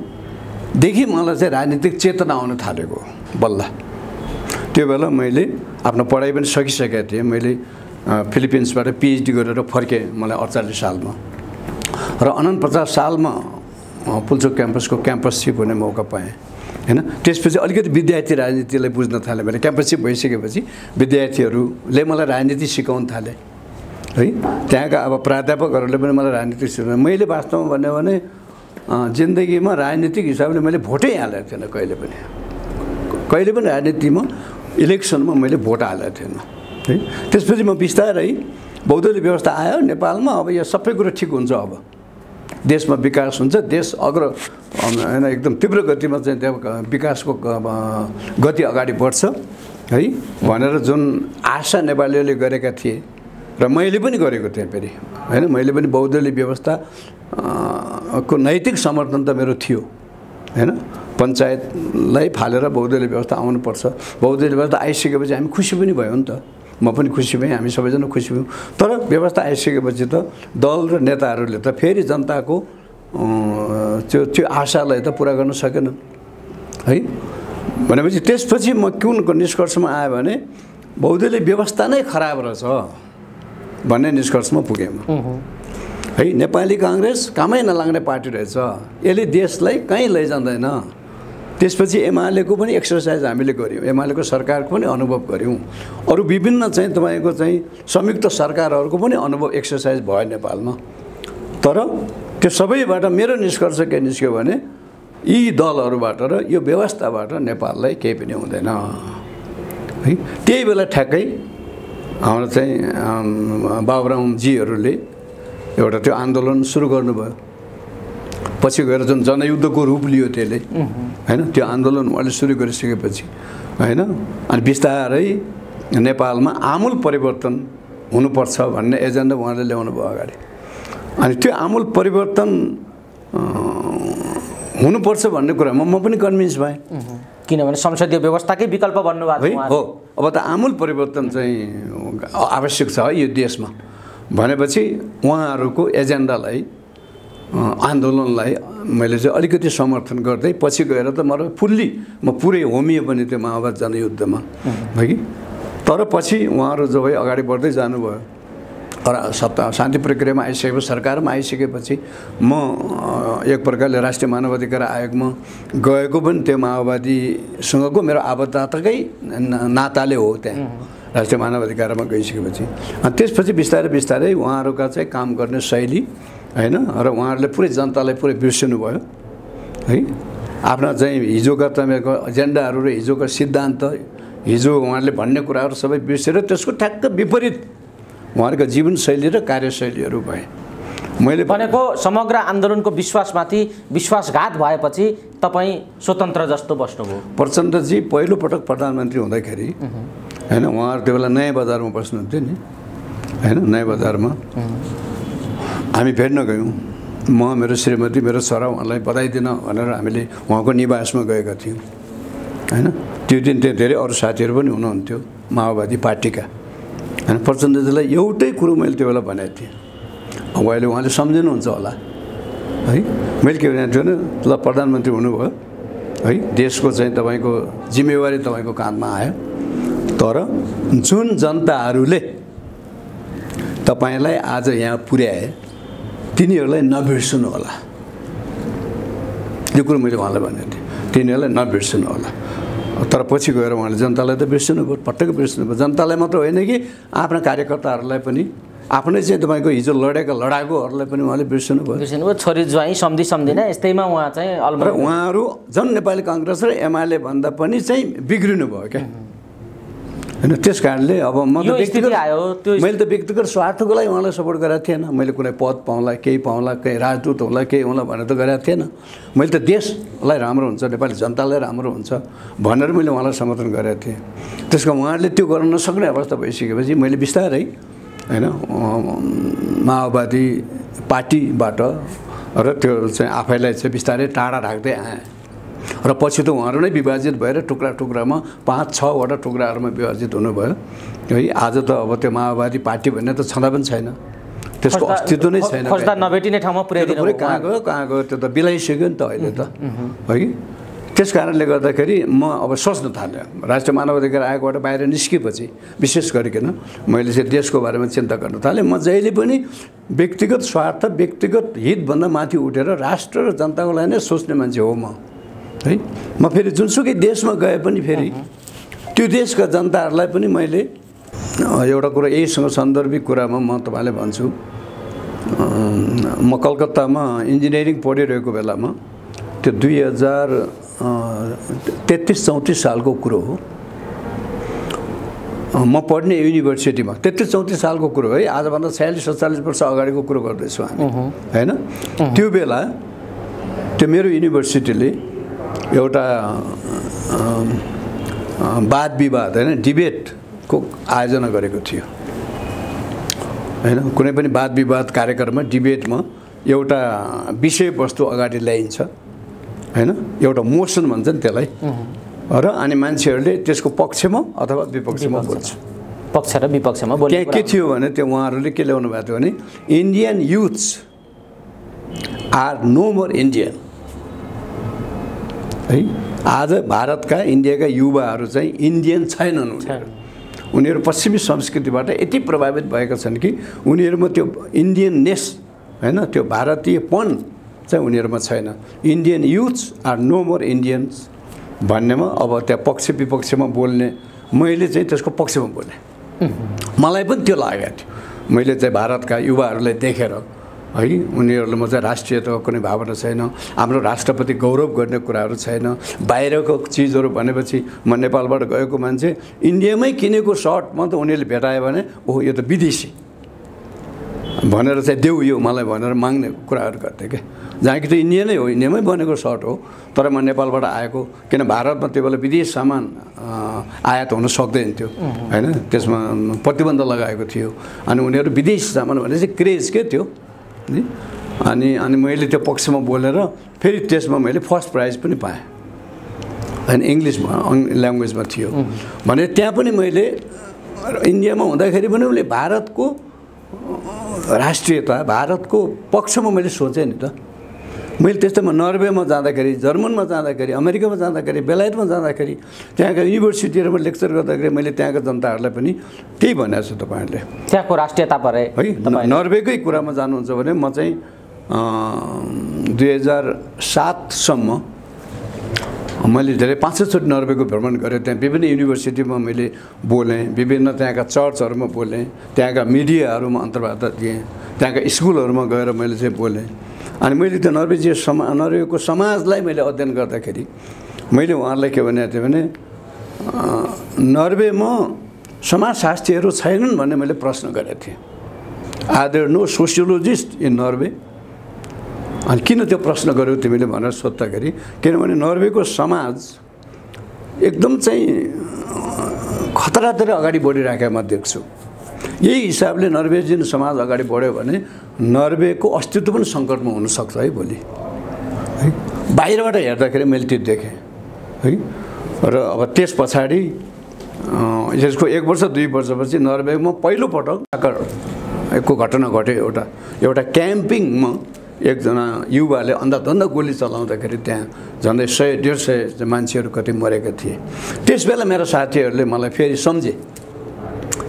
देखि मलाई चाहिँ राजनीतिक चेतना आउन थालेको बल्ल। त्यो बेला मैले आफ्नो पढाइ पनि सकिसकेको थिएँ। मैले फिलिपिन्सबाट पिएचडी गरेर फर्केँ मलाई 48 सालमा, र 49 सालमा पुल्चोक क्याम्पसको क्याम्पस चिफ हुने मौका पाएँ होइन। त्यसपछि अलिकति विद्यार्थी राजनीतिलाई बुझ्न थालेँ। मैले क्याम्पस चिफ भइसकेपछि विद्यार्थीहरूले मलाई राजनीति सिकाउन थाले है। त्यहाँका अब प्राध्यापकहरूले पनि मलाई राजनीति सिकाउनु। मैले वास्तवमा भन्यो भने जिन्दगीमा राजनीतिक हिसाबले मैले भोटै हालेको थिएन कहिले पनि राजनीतिमा, इलेक्सनमा मैले भोट हालेको थिएन है। त्यसपछि म बिस्तारै बहुदलीय व्यवस्था आयो नेपालमा। अब यो सबै कुरो ठिक हुन्छ, अब देशमा विकास हुन्छ, देश होइन एकदम तीव्र गतिमा चाहिँ त्यहाँ विकासको गति अगाडि बढ्छ है भनेर जुन आशा नेपालीहरूले गरेका थिए र मैले पनि गरेको थिएँ फेरि होइन। मैले पनि बहुदलीय व्यवस्था को नैतिक समर्थन त मेरो थियो होइन। पञ्चायतलाई फालेर बहुदलीय व्यवस्था आउनुपर्छ, बहुदलीय व्यवस्था आइसकेपछि हामी खुसी पनि भयो नि त, म पनि खुसी भएँ, हामी सबैजना खुसी भयौँ। तर व्यवस्था आइसकेपछि त दल र नेताहरूले त फेरि जनताको त्यो आशालाई त पुरा गर्न सकेन है। भनेपछि त्यसपछि म कुनको निष्कर्षमा आयो भने बहुदलीय व्यवस्था नै खराब रहेछ भन्ने निष्कर्षमा पुगेँ म है। नेपाली काङ्ग्रेस कामै नलाग्ने पार्टी रहेछ, यसले देशलाई कहीँ लैजाँदैन। त्यसपछि एमालेको पनि एक्सर्साइज हामीले गऱ्यौँ, एमालेको सरकारको पनि अनुभव गऱ्यौँ, अरू विभिन्न चाहिँ तपाईँको चाहिँ संयुक्त सरकारहरूको पनि अनुभव एक्सर्साइज भयो नेपालमा। तर त्यो सबैबाट मेरो निष्कर्ष के निस्क्यो भने यी दलहरूबाट र यो व्यवस्थाबाट नेपाललाई केही पनि हुँदैन है। त्यही बेला ठ्याक्कै हाम्रो चाहिँ बाबुरामजीहरूले एउटा त्यो आन्दोलन सुरु गर्नुभयो। पछि गएर जुन जनयुद्धको रूप लियो त्यसले होइन, त्यो आन्दोलन उहाँले सुरु गरिसकेपछि होइन, अनि बिस्तारै नेपालमा आमूल परिवर्तन हुनुपर्छ भन्ने एजेन्डा उहाँले ल्याउनु भयो अगाडि। अनि त्यो आमूल परिवर्तन हुनुपर्छ भन्ने कुरामा म पनि कन्भिन्स भएँ, किनभने संसदीय व्यवस्थाकै विकल्प भन्नुभएको है हो। अब त आमूल परिवर्तन चाहिँ आवश्यक छ है यो देशमा भनेपछि उहाँहरूको एजेन्डालाई, आन्दोलनलाई मैले चाहिँ अलिकति समर्थन गर्दै पछि गएर त म पुरै होमिएँ पनि त्यो माओवाद जनयुद्धमा है कि। तर पछि उहाँहरू जब अगाडि बढ्दै जानुभयो र शान्ति प्रक्रियामा आइसकेपछि, सरकारमा आइसकेपछि म एक प्रकारले राष्ट्रिय मानवाधिकार आयोगमा गएको पनि त्यो माओवादीसँगको मेरो आबद्धताकै नाताले हो। त्यहाँ राष्ट्रिय मानवाधिकारमा गइसकेपछि अनि त्यसपछि बिस्तारै बिस्तारै उहाँहरूका चाहिँ काम गर्ने शैली होइन र उहाँहरूले पुरै जनतालाई पुरै बिर्सिनु भयो है। आफ्ना चाहिँ हिजोका तपाईँको एजेन्डाहरू र हिजोका सिद्धान्त, हिजो उहाँहरूले भन्ने कुराहरू सबै बिर्सेर त्यसको ठ्याक्क विपरीत उहाँहरूको जीवनशैली र कार्यशैलीहरू भए। मैले भनेको समग्र आन्दोलनको विश्वासमाथि विश्वासघात भएपछि तपाईँ स्वतन्त्र जस्तो बस्नुभयो। प्रचण्डजी पहिलोपटक प्रधानमन्त्री हुँदाखेरि होइन, उहाँहरू त्यो बेला नयाँ बजारमा बस्नुहुन्थ्यो नि होइन, नयाँ बजारमा हामी भेट्न गयौँ म मेरो श्रीमती मेरो छोरा उहाँलाई बधाई दिन भनेर हामीले उहाँको निवासमा गएका थियौँ हैन। त्यो दिन त्यहाँ धेरै अरू साथीहरू पनि हुनुहुन्थ्यो माओवादी पार्टीका हैन। प्रचण्डजीलाई एउटै कुरो मैले त्यो बेला भनेको थिएँ, अब अहिले उहाँले सम्झिनुहुन्छ होला है। मैले के भनेको थिएँ भने ल प्रधानमन्त्री हुनुभयो है, देशको चाहिँ तपाईँको जिम्मेवारी तपाईँको काँधमा आयो, तर जुन जनताहरूले तपाईँलाई आज यहाँ पुर्याए तिनीहरूलाई नबिर्सनु होला। यो कुरो मैले उहाँलाई भनेको थिएँ, तिनीहरूलाई नबिर्सनु होला। तर पछि गएर उहाँले जनतालाई त बिर्सनु भयो, पटक्कै बिर्सनु भयो। जनतालाई मात्र होइन कि आफ्ना कार्यकर्ताहरूलाई पनि, आफ्नै चाहिँ तपाईँको हिजो लडेका लडाकुहरूलाई पनि उहाँले बिर्सनु भयो। छोरी ज्वाइँ सम्धि सम्धिना यस्तैमा उहाँ चाहिँ र उहाँहरू जन नेपाली काङ्ग्रेस र एमाले भन्दा पनि चाहिँ बिग्रिनु भयो क्या होइन। त्यस कारणले अब म त मैले त व्यक्तिगत स्वार्थको लागि उहाँलाई सपोर्ट गरेको थिएन। मैले कुनै पद पाउँला, केही पाउँला, केही राजदूत होला, केही होला भनेर त गरेको थिएन। मैले त देशलाई राम्रो हुन्छ, नेपाली जनतालाई राम्रो हुन्छ भनेर मैले उहाँलाई समर्थन गरेको थिएँ। त्यसको उहाँहरूले त्यो गर्न नसक्ने अवस्था भइसकेपछि मैले बिस्तारै होइन माओवादी पार्टीबाट र त्यो चाहिँ आफैलाई चाहिँ बिस्तारै टाढा राख्दै आएँ। र पछि त उहाँहरू नै विभाजित भएर टुक्रा टुक्रामा 5-6वटा टुक्राहरूमा विभाजित हुनुभयो है। आज त अब त्यो माओवादी पार्टी भन्ने त छँदा पनि छैन, त्यसको अस्तित्व नै छैन। खोज्दा नभेटिने ठाउँमा पुर्याइदिनु भयो। कहाँ गयो त्यो त बिलाइसक्यो नि त अहिले त है। त्यस कारणले गर्दाखेरि म अब सोच्न थालेँ, राष्ट्रिय मानवाधिकार आयोगबाट बाहिर निस्केपछि विशेष गरिकन मैले चाहिँ देशको बारेमा चिन्ता गर्न थालेँ। म जहिले पनि व्यक्तिगत स्वार्थ, व्यक्तिगत हितभन्दा माथि उठेर राष्ट्र र जनताको लागि नै सोच्ने मान्छे हो म है। म फेरि जुनसुकै देशमा गए पनि फेरि त्यो देशका जनताहरूलाई पनि मैले एउटा कुरा यहीसँग सन्दर्भिक कुरामा म तपाईँलाई भन्छु। म कलकत्तामा इन्जिनियरिङ पढिरहेको बेलामा त्यो 2033-34 सालको कुरो हो। म पढ्ने युनिभर्सिटीमा 33-34 सालको कुरो है, आजभन्दा 46-47 वर्ष अगाडिको कुरो गर्दैछु हामी होइन। त्यो बेला त्यो मेरो युनिभर्सिटीले एउटा वाद विवाद होइन डिबेटको आयोजना गरेको थियो होइन। कुनै पनि वाद विवाद कार्यक्रममा डिबेटमा एउटा विषयवस्तु अगाडि ल्याइन्छ होइन, एउटा मोसन भन्छ नि त्यसलाई, र अनि मान्छेहरूले त्यसको पक्षमा अथवा विपक्षमा बोल्छ। पक्ष र विपक्षमा बोल्ने के थियो भने त्यो उहाँहरूले के ल्याउनु भएको थियो भने Indian youths are no more Indian है। आज भारतका इन्डियाका युवाहरू चाहिँ इन्डियन छैनन्। उनीहरू पश्चिमी संस्कृतिबाट यति प्रभावित भएका छन् कि उनीहरूमा त्यो इन्डियननेस होइन, त्यो भारतीयपन चाहिँ उनीहरूमा छैन। Indian youths are no more Indians भन्नेमा अब त्यहाँ पक्ष विपक्षमा बोल्ने मैले चाहिँ त्यसको पक्षमा बोलेँ। मलाई पनि त्यो लागेको थियो। मैले चाहिँ भारतका युवाहरूलाई देखेर है, उनीहरूमा चाहिँ राष्ट्रियताको कुनै भावना छैन, हाम्रो राष्ट्रप्रति गौरव गर्ने कुराहरू छैन। बाहिरको चिजहरू भनेपछि म नेपालबाट गएको मान्छे इन्डियामै किनेको सर्टमा त उनीहरूले भेटायो भने ओहो यो त विदेशी भनेर चाहिँ देऊ यो मलाई भनेर माग्ने कुराहरू गर्थे क्या। जहाँ कि त इन्डिया नै हो, इन्डियामै बनेको सर्ट हो, तर म नेपालबाट आएको, किन भारतमा त्यो बेला विदेश सामान आयात हुन सक्दैन थियो होइन, त्यसमा प्रतिबन्ध लगाएको थियो। अनि उनीहरू विदेश सामान भने चाहिँ क्रेज के थियो अनि मैले त्यो पक्षमा बोलेर फेरि त्यसमा मैले फर्स्ट प्राइज पनि पाएँ होइन, इङ्ग्लिसमा ल्याङ्ग्वेजमा थियो भने त्यहाँ पनि मैले इन्डियामा हुँदाखेरि पनि उसले भारतको राष्ट्रियता, भारतको पक्षमा मैले सोचेँ नि त। मैले त्यस्तोमा नर्वेमा जाँदाखेरि, जर्मनमा जाँदाखेरि, अमेरिकामा जाँदाखेरि, बेलायतमा जाँदाखेरि, त्यहाँका युनिभर्सिटीहरूमा लेक्चर गर्दाखेरि मैले त्यहाँका जनताहरूलाई पनि त्यही भनेको छु। तपाईँहरूले त्यहाँको राष्ट्रियता परे है, नर्वेकै कुरामा जानुहुन्छ भने म चाहिँ 2007सम्म मैले धेरै 5-6 चोटि नर्वेको भ्रमण गरेँ। त्यहाँ विभिन्न युनिभर्सिटीमा मैले बोलेँ, विभिन्न त्यहाँका चर्चहरूमा बोलेँ, त्यहाँका मिडियाहरूमा अन्तर्वार्ता दिएँ, त्यहाँका स्कुलहरूमा गएर मैले चाहिँ बोलेँ। अनि मैले त्यो नर्वेको समाजलाई मैले अध्ययन गर्दाखेरि मैले उहाँहरूलाई के भनेको थिएँ भने नर्वेमा समाजशास्त्रीहरू छैनन् भन्ने मैले प्रश्न गरेको थिएँ। Are there no sociologist in Norway? अनि किन त्यो प्रश्न गर्यो तिमीले भनेर सोद्धाखेरि किनभने नर्वेको समाज एकदम चाहिँ खतरातिर अगाडि बढिराखेको म देख्छु। यही हिसाबले नर्वेजियन समाज अगाडि बढ्यो भने नर्वेको अस्तित्व पनि सङ्कटमा हुनसक्छ है भोलि है। बाहिरबाट हेर्दाखेरि मैले त्यो देखेँ है। र अब त्यस पछाडि यसको 1 वर्ष 2 वर्षपछि नर्वेमा पहिलोपटक को घटना घट्यो। एउटा क्याम्पिङमा एकजना युवाले अन्धाधन्दा गोली चलाउँदाखेरि त्यहाँ झन्डै 100-150 मान्छेहरू कति मरेका थिए। त्यस बेला मेरा साथीहरूले मलाई फेरि सम्झे,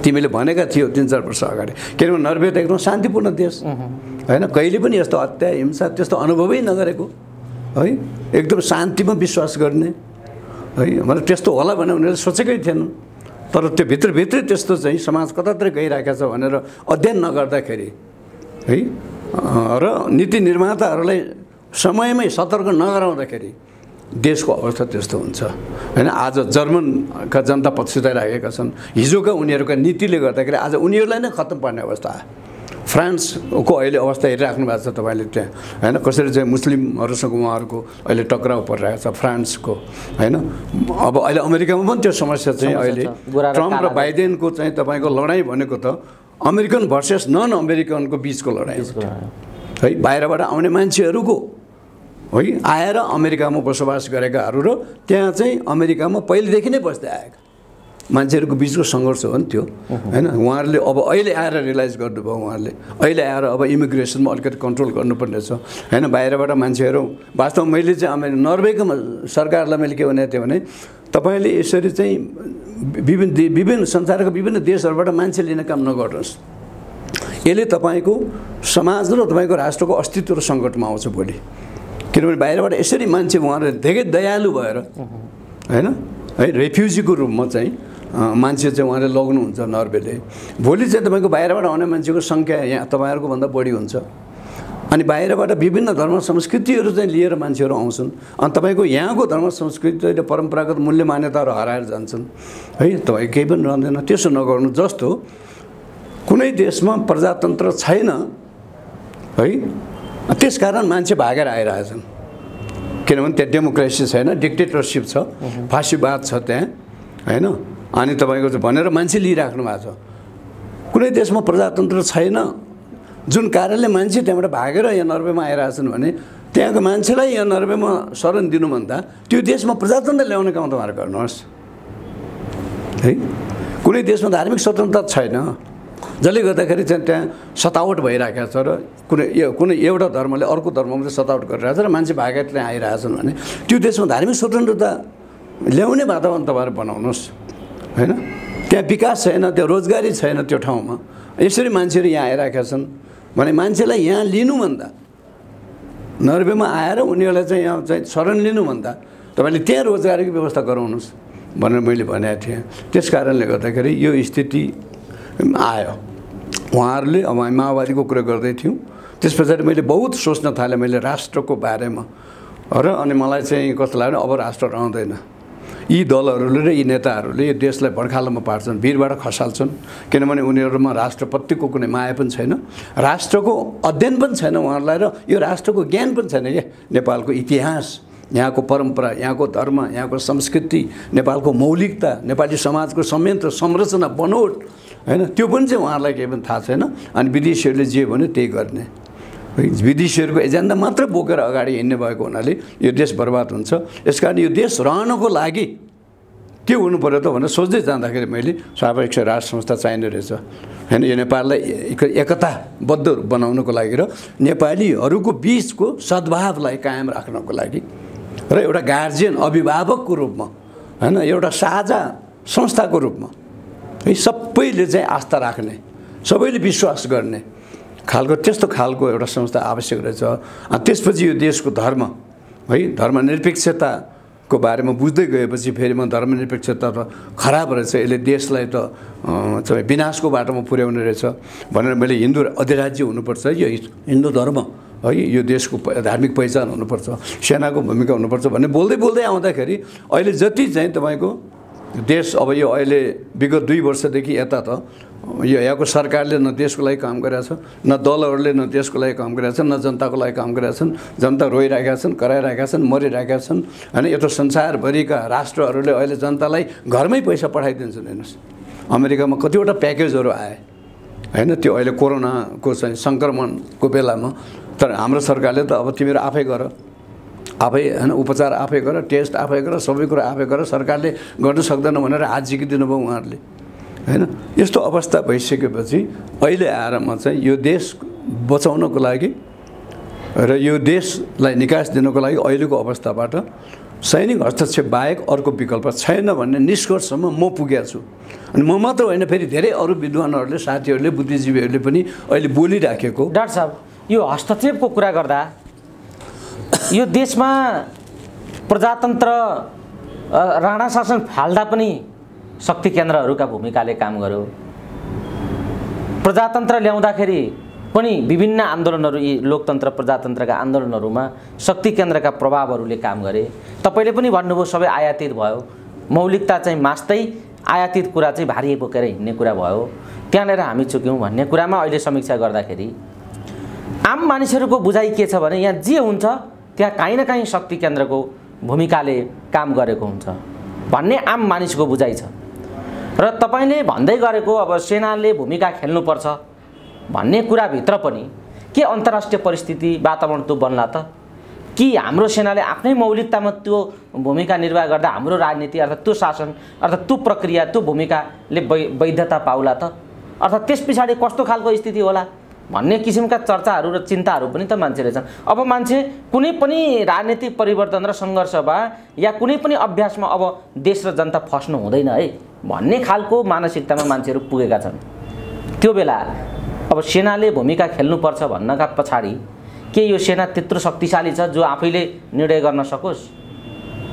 तिमीले भनेका थियो 3-4 वर्ष अगाडि, किनभने नर्वे त एकदम शान्तिपूर्ण देश होइन, कहिले पनि यस्तो हत्या हिंसा त्यस्तो अनुभवै नगरेको है, एकदम शान्तिमा विश्वास गर्ने है। मतलब त्यस्तो होला भनेर उनीहरूले सोचेकै थिएन। तर त्यो भित्रभित्रै त्यस्तो चाहिँ समाज कतातिर गइरहेको छ भनेर अध्ययन नगर्दाखेरि है र नीति निर्माताहरूलाई समयमै सतर्क नगराउँदाखेरि देशको अवस्था त्यस्तो हुन्छ होइन। आज जर्मनका जनता पछुताइरहेका छन्। हिजोका उनीहरूका नीतिले गर्दाखेरि आज उनीहरूलाई नै खत्तम पार्ने अवस्था आयो। फ्रान्सको अहिले अवस्था हेरिराख्नु भएको छ तपाईँले त्यहाँ होइन, कसरी चाहिँ मुस्लिमहरूसँग उहाँहरूको अहिले टक्राउ परिरहेको छ फ्रान्सको होइन। अब अहिले अमेरिकामा पनि त्यो समस्या चाहिँ अहिले ट्रम्प र बाइडेनको चाहिँ तपाईँको लडाइँ भनेको त अमेरिकन भर्सेस नन अमेरिकनको बिचको लडाइँ है। बाहिरबाट आउने मान्छेहरूको है आएर अमेरिकामा बसोबास गरेकाहरू र त्यहाँ चाहिँ अमेरिकामा पहिलेदेखि नै बस्दै आएका मान्छेहरूको बिचको सङ्घर्ष हो नि त्यो होइन। उहाँहरूले अब अहिले आएर रियलाइज गर्नुभयो, उहाँहरूले अहिले आएर अब इमिग्रेसनमा अलिकति कन्ट्रोल गर्नुपर्ने छ होइन। बाहिरबाट मान्छेहरू वास्तवमा मैले चाहिँ नर्वेको सरकारलाई मैले के भनेको थिएँ भने तपाईँले यसरी चाहिँ विभिन्न संसारका विभिन्न देशहरूबाट मान्छे लिने काम नगर्नुहोस्। यसले तपाईँको समाज र तपाईँको राष्ट्रको अस्तित्व र सङ्कटमा आउँछ भोलि। किनभने बाहिरबाट यसरी मान्छे उहाँहरू धेरै दयालु भएर होइन है रेफ्युजीको रूपमा चाहिँ मान्छे चाहिँ उहाँले लग्नुहुन्छ नर्वेले। भोलि चाहिँ तपाईँको बाहिरबाट आउने मान्छेको सङ्ख्या यहाँ तपाईँहरूको भन्दा बढी हुन्छ। अनि बाहिरबाट विभिन्न धर्म संस्कृतिहरू चाहिँ लिएर मान्छेहरू आउँछन्। अनि तपाईँको यहाँको धर्म संस्कृति र परम्परागत मूल्य मान्यताहरू हराएर जान्छन् है। तपाईँ केही पनि रहँदैन। त्यसो नगर्नु। जस्तो कुनै देशमा प्रजातन्त्र छैन है, त्यसकारण मान्छे भागेर आइरहेछन्। किनभने त्यहाँ डेमोक्रेसी छैन, डिक्टेटरसिप छ, फासीवाद छ त्यहाँ होइन। अनि तपाईँको चाहिँ भनेर मान्छे लिइराख्नु भएको छ। कुनै देशमा प्रजातन्त्र छैन जुन कारणले मान्छे त्यहाँबाट भागेर यहाँ नर्वेमा आइरहेछन् भने त्यहाँको मान्छेलाई यहाँ नर्वेमा शरण दिनुभन्दा त्यो देशमा प्रजातन्त्र ल्याउने काम तपाईँहरू गर्नुहोस् है। कुनै देशमा धार्मिक स्वतन्त्रता छैन जसले गर्दाखेरि चाहिँ त्यहाँ सतावट भइरहेको छ र कुनै एउटा धर्मले अर्को धर्ममा चाहिँ सतावट गरिरहेको छ र मान्छे भागेर त्यहाँ आइरहेछन् भने त्यो देशमा धार्मिक स्वतन्त्रता ल्याउने वातावरण तपाईँहरू बनाउनुहोस् होइन। त्यहाँ विकास छैन, त्यो रोजगारी छैन त्यो ठाउँमा, यसरी मान्छेहरू यहाँ आइरहेका छन् भने मान्छेलाई यहाँ लिनुभन्दा नर्वेमा आएर उनीहरूलाई चाहिँ यहाँ चाहिँ शरण लिनुभन्दा तपाईँले त्यहाँ रोजगारीको व्यवस्था गराउनुहोस् भनेर मैले भनेको थिएँ। त्यस कारणले गर्दाखेरि यो स्थिति आयो। उहाँहरूले अब हामी माओवादीको कुरा गर्दै थियौँ, त्यस पछाडि मैले बहुत सोच्न थालेँ मैले राष्ट्रको बारेमा र अनि मलाई चाहिँ कस्तो लाग्यो अब राष्ट्र रहँदैन। यी दलहरूले र यी नेताहरूले यो देशलाई भड्खालोमा पार्छन्, भिरबाट खसाल्छन्। किनभने उनीहरूमा राष्ट्रप्रतिको कुनै माया पनि छैन, राष्ट्रको अध्ययन पनि छैन उहाँहरूलाई, र यो राष्ट्रको ज्ञान पनि छैन क्या। नेपालको इतिहास, यहाँको परम्परा, यहाँको धर्म, यहाँको संस्कृति, नेपालको मौलिकता, नेपाली समाजको संयन्त्र संरचना बनोट होइन, त्यो पनि चाहिँ उहाँहरूलाई केही पनि थाहा छैन। अनि विदेशीहरूले जे भन्यो त्यही गर्ने, विदेशीहरूको एजेन्डा मात्र बोकेर अगाडि हिँड्ने भएको हुनाले यो देश बर्बाद हुन्छ। यसकारण यो देश रहनको लागि के हुनु पर्यो त भनेर सोच्दै जाँदाखेरि मैले सापेक्ष राष्ट्र संस्था चाहिने रहेछ होइन। यो नेपाललाई एकताबद्ध बनाउनको लागि र नेपालीहरूको बिचको सद्भावलाई कायम राख्नको लागि र एउटा गार्जियन अभिभावकको रूपमा होइन, एउटा साझा संस्थाको रूपमा है सबैले चाहिँ आस्था राख्ने, सबैले विश्वास गर्ने खालको त्यस्तो खालको एउटा संस्था आवश्यक रहेछ। त्यसपछि यो देशको धर्म है धर्मनिरपेक्षताको बारेमा बुझ्दै गएपछि फेरि म धर्मनिरपेक्षता त खराब रहेछ, यसले देशलाई त विनाशको बाटोमा पुर्याउने रहेछ भनेर मैले हिन्दू अधिराज्य हुनुपर्छ, यो हिन्दू धर्म है यो देशको धार्मिक पहिचान हुनुपर्छ, सेनाको भूमिका हुनुपर्छ भन्ने बोल्दै बोल्दै आउँदाखेरि अहिले जति चाहिँ तपाईँको देश अब यो अहिले विगत 2 वर्षदेखि यता त यो यहाँको सरकारले न देशको लागि काम गरेका छ, न दलहरूले न देशको लागि काम गरेका छन्, न जनताको लागि काम गरेका छन्। जनता रोइरहेका छन्, कराइरहेका छन्, मरिरहेका छन् होइन। यो त संसारभरिका राष्ट्रहरूले अहिले जनतालाई घरमै पैसा पठाइदिन्छन्। हेर्नुहोस् अमेरिकामा कतिवटा प्याकेजहरू आए हैन त्यो अहिले कोरोनाको चाहिँ सङ्क्रमणको बेलामा तर हाम्रो सरकारले त अब तिमीहरू आफै गर आफै हैन उपचार आफै गर टेस्ट आफै गर सबै कुरा आफै गर सरकारले गर्न सक्दैन भनेर हात झिकिदिनु भयो उहाँहरूले हैन यस्तो अवस्था भइसकेपछि अहिले आएर म चाहिँ यो देश बचाउनको लागि र यो देशलाई निकास दिनको लागि अहिलेको अवस्थाबाट सैनिक हस्तक्षेप बाहेक अर्को विकल्प छैन भन्ने निष्कर्षमा म पुगेको छु अनि म मात्र होइन फेरि धेरै अरू विद्वानहरूले साथीहरूले बुद्धिजीवीहरूले पनि अहिले बोलिराखेको डाक्टर साहब यो हस्तक्षेपको कुरा गर्दा यो देशमा प्रजातन्त्र राणा शासन फाल्दा पनि शक्ति केन्द्रहरूका भूमिकाले काम गर्यो प्रजातन्त्र ल्याउँदाखेरि पनि विभिन्न आन्दोलनहरू यी लोकतन्त्र प्रजातन्त्रका आन्दोलनहरूमा शक्ति केन्द्रका प्रभावहरूले काम गरे तपाईले पनि भन्नुभयो सबै आयातित भयो मौलिकता चाहिँ मास्दै आयातित कुरा चाहिँ भारी बोकेर हिँड्ने कुरा भयो त्यहाँनिर हामी चुक्यौँ भन्ने कुरामा अहिले समीक्षा गर्दाखेरि आम मानिसहरूको बुझाइ के छ भने यहाँ जे हुन्छ त्यहाँ काहीँ न काहीँ शक्ति केन्द्रको भूमिकाले काम गरेको हुन्छ भन्ने आम मानिसको बुझाइ छ र तपाईले भन्दै गरेको अब सेनाले भूमिका खेल्नुपर्छ भन्ने कुराभित्र पनि के अन्तर्राष्ट्रिय परिस्थिति वातावरण त्यो बन्ला त कि हाम्रो सेनाले आफ्नै मौलिकतामा त्यो भूमिका निर्वाह गर्दा हाम्रो राजनीति अर्थात् त्यो शासन अर्थात् त्यो प्रक्रिया त्यो भूमिकाले वैधता पाउला त अर्थात् त्यस पछाडि कस्तो खालको स्थिति होला भन्ने किसिमका चर्चाहरू र चिन्ताहरू पनि त मान्छेले छन् अब मान्छे कुनै पनि राजनीतिक परिवर्तन र सङ्घर्षमा या कुनै पनि अभ्यासमा अब देश र जनता फस्नु हुँदैन है भन्ने खालको मानसिकतामा मान्छेहरू पुगेका छन् त्यो बेला अब सेनाले भूमिका खेल्नुपर्छ भन्नका पछाडि के यो सेना त्यत्रो शक्तिशाली छ जो आफैले निर्णय गर्न सकोस्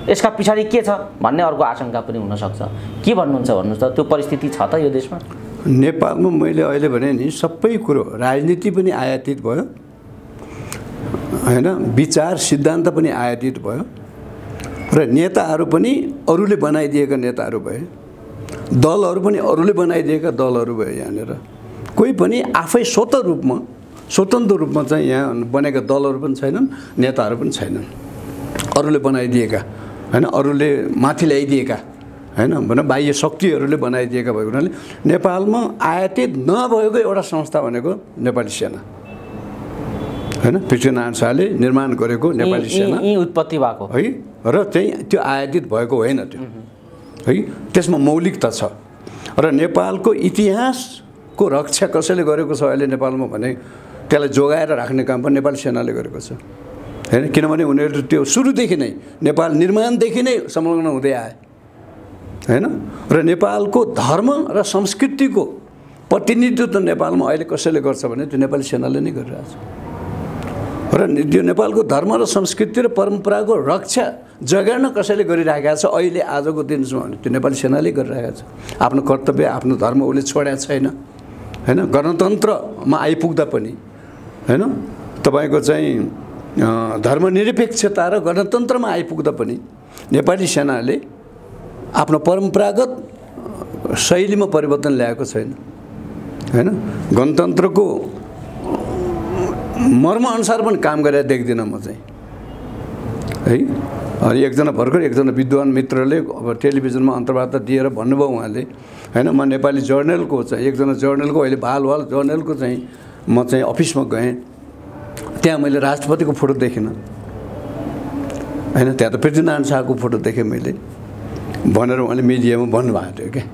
यसका पछाडि के छ भन्ने अर्को आशंका पनि हुनसक्छ के भन्नुहुन्छ भन्नुहोस् त त्यो परिस्थिति छ त यो देशमा नेपालमा मैले अहिले भने नि सबै कुरो राजनीति पनि आयातित भयो हैन विचार सिद्धान्त पनि आयातित भयो र नेताहरू पनि अरूले बनाइदिएका नेताहरू भए दलहरू पनि अरूले बनाइदिएका दलहरू भए यहाँनिर कोही पनि आफै स्वतन्त्र रूपमा चाहिँ यहाँ बनेका दलहरू पनि छैनन् नेताहरू पनि छैनन् अरूले बनाइदिएका हैन अरूले माथि ल्याइदिएका हैन भने बाह्य शक्तिहरूले बनाइदिएका भएको हुनाले नेपालमा आयातित नभएको एउटा संस्था भनेको नेपाली सेना हैन पृथ्वीनारायण शाहले निर्माण गरेको नेपाली सेना उत्पत्ति भएको है र चाहिँ त्यो आयातित भएको होइन त्यो है त्यसमा मौलिकता छ र नेपालको इतिहासको रक्षा कसैले गरेको छ अहिले नेपालमा भने त्यसलाई जोगाएर राख्ने काम पनि नेपाली सेनाले गरेको छ हैन किनभने उनीहरू त्यो सुरुदेखि नै नेपाल निर्माणदेखि नै संलग्न हुँदै आए हैन र नेपालको धर्म र संस्कृतिको प्रतिनिधित्व नेपालमा अहिले कसैले गर्छ भने त्यो नेपाली सेनाले नै गरिरहेछ र त्यो नेपालको धर्म र संस्कृति र परम्पराको रक्षा जगाउन कसैले गरिरहेको छ अहिले आजको दिनसम्म भने त्यो नेपाली सेनाले गरिरहेको छ आफ्नो कर्तव्य आफ्नो धर्म उसले छोडेको छैन हैन गणतन्त्रमा आइपुग्दा पनि हैन तपाईको चाहिँ धर्मनिरपेक्षता र गणतन्त्रमा आइपुग्दा पनि नेपाली सेनाले आफ्नो परम्परागत शैलीमा परिवर्तन ल्याएको छैन हैन गणतन्त्रको मर्मअनुसार पनि काम गरेर देख्दिनँ म चाहिँ है अनि एकजना विद्वान मित्रले अब टेलिभिजनमा अन्तर्वार्ता दिएर भन्नुभयो उहाँले हैन म नेपाली जर्नलको चाहिँ एकजना जर्नलको अहिले भाल जर्नलको चाहिँ म चाहिँ अफिसमा गएँ त्यहाँ मैले राष्ट्रपतिको फोटो देखिनँ हैन त्यहाँ त पृथ्वीनारायण शाहको फोटो देखेँ मैले भनेर उहाँले मिडियामा भन्नुभएको थियो क्या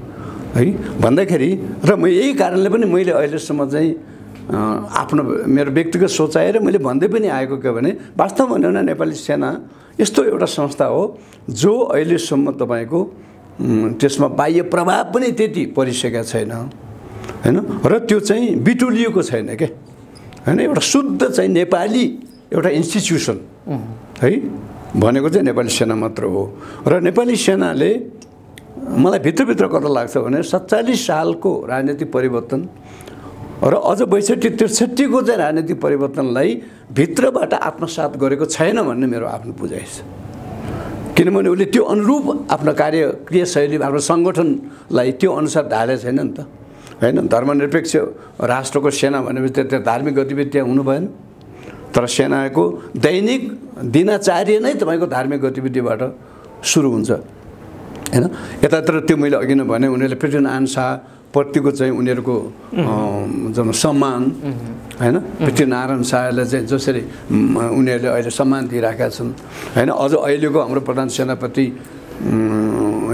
है भन्दाखेरि र म यही कारणले पनि मैले अहिलेसम्म चाहिँ आफ्नो मेरो व्यक्तिगत सोचाइ र मैले भन्दै पनि आएको के भने वास्तवमा भन्नु न नेपाली सेना यस्तो एउटा संस्था हो जो अहिलेसम्म तपाईँको त्यसमा बाह्य प्रभाव पनि त्यति परिसकेका छैन हैन र त्यो चाहिँ बिटुलिएको छैन के हैन एउटा शुद्ध चाहिँ नेपाली एउटा इन्स्टिट्युसन है भनेको चाहिँ नेपाली सेना मात्र हो र नेपाली सेनाले मलाई भित्रभित्र कता लाग्छ भने 47 सालको राजनीतिक परिवर्तन र अझ 62-63 को चाहिँ राजनीतिक परिवर्तनलाई भित्रबाट आत्मसात गरेको छैन भन्ने मेरो आफ्नो बुझाइ छ किनभने उसले त्यो अनुरूप आफ्नो क्रियाशैली आफ्नो सङ्गठनलाई त्यो अनुसार ढालेको छैन नि त हैन धर्मनिरपेक्ष राष्ट्रको सेना भनेपछि त्यो धार्मिक गतिविधि त्यहाँ हुनु भएन तर सेनाको दैनिक दिनचर्या नै तपाईको धार्मिक गतिविधिबाट सुरु हुन्छ हैन यतातिर त्यो मैले अघि नै भने उनीहरूले पृथ्वीनारायण शाह प्रतिको चाहिँ उनीहरूको जुन सम्मान हैन पृथ्वीनारायण शाहले चाहिँ जसरी उनीहरूले अहिले सम्मान दिइराखेका छन् हैन अझ अहिलेको हाम्रो प्रधान सेनापति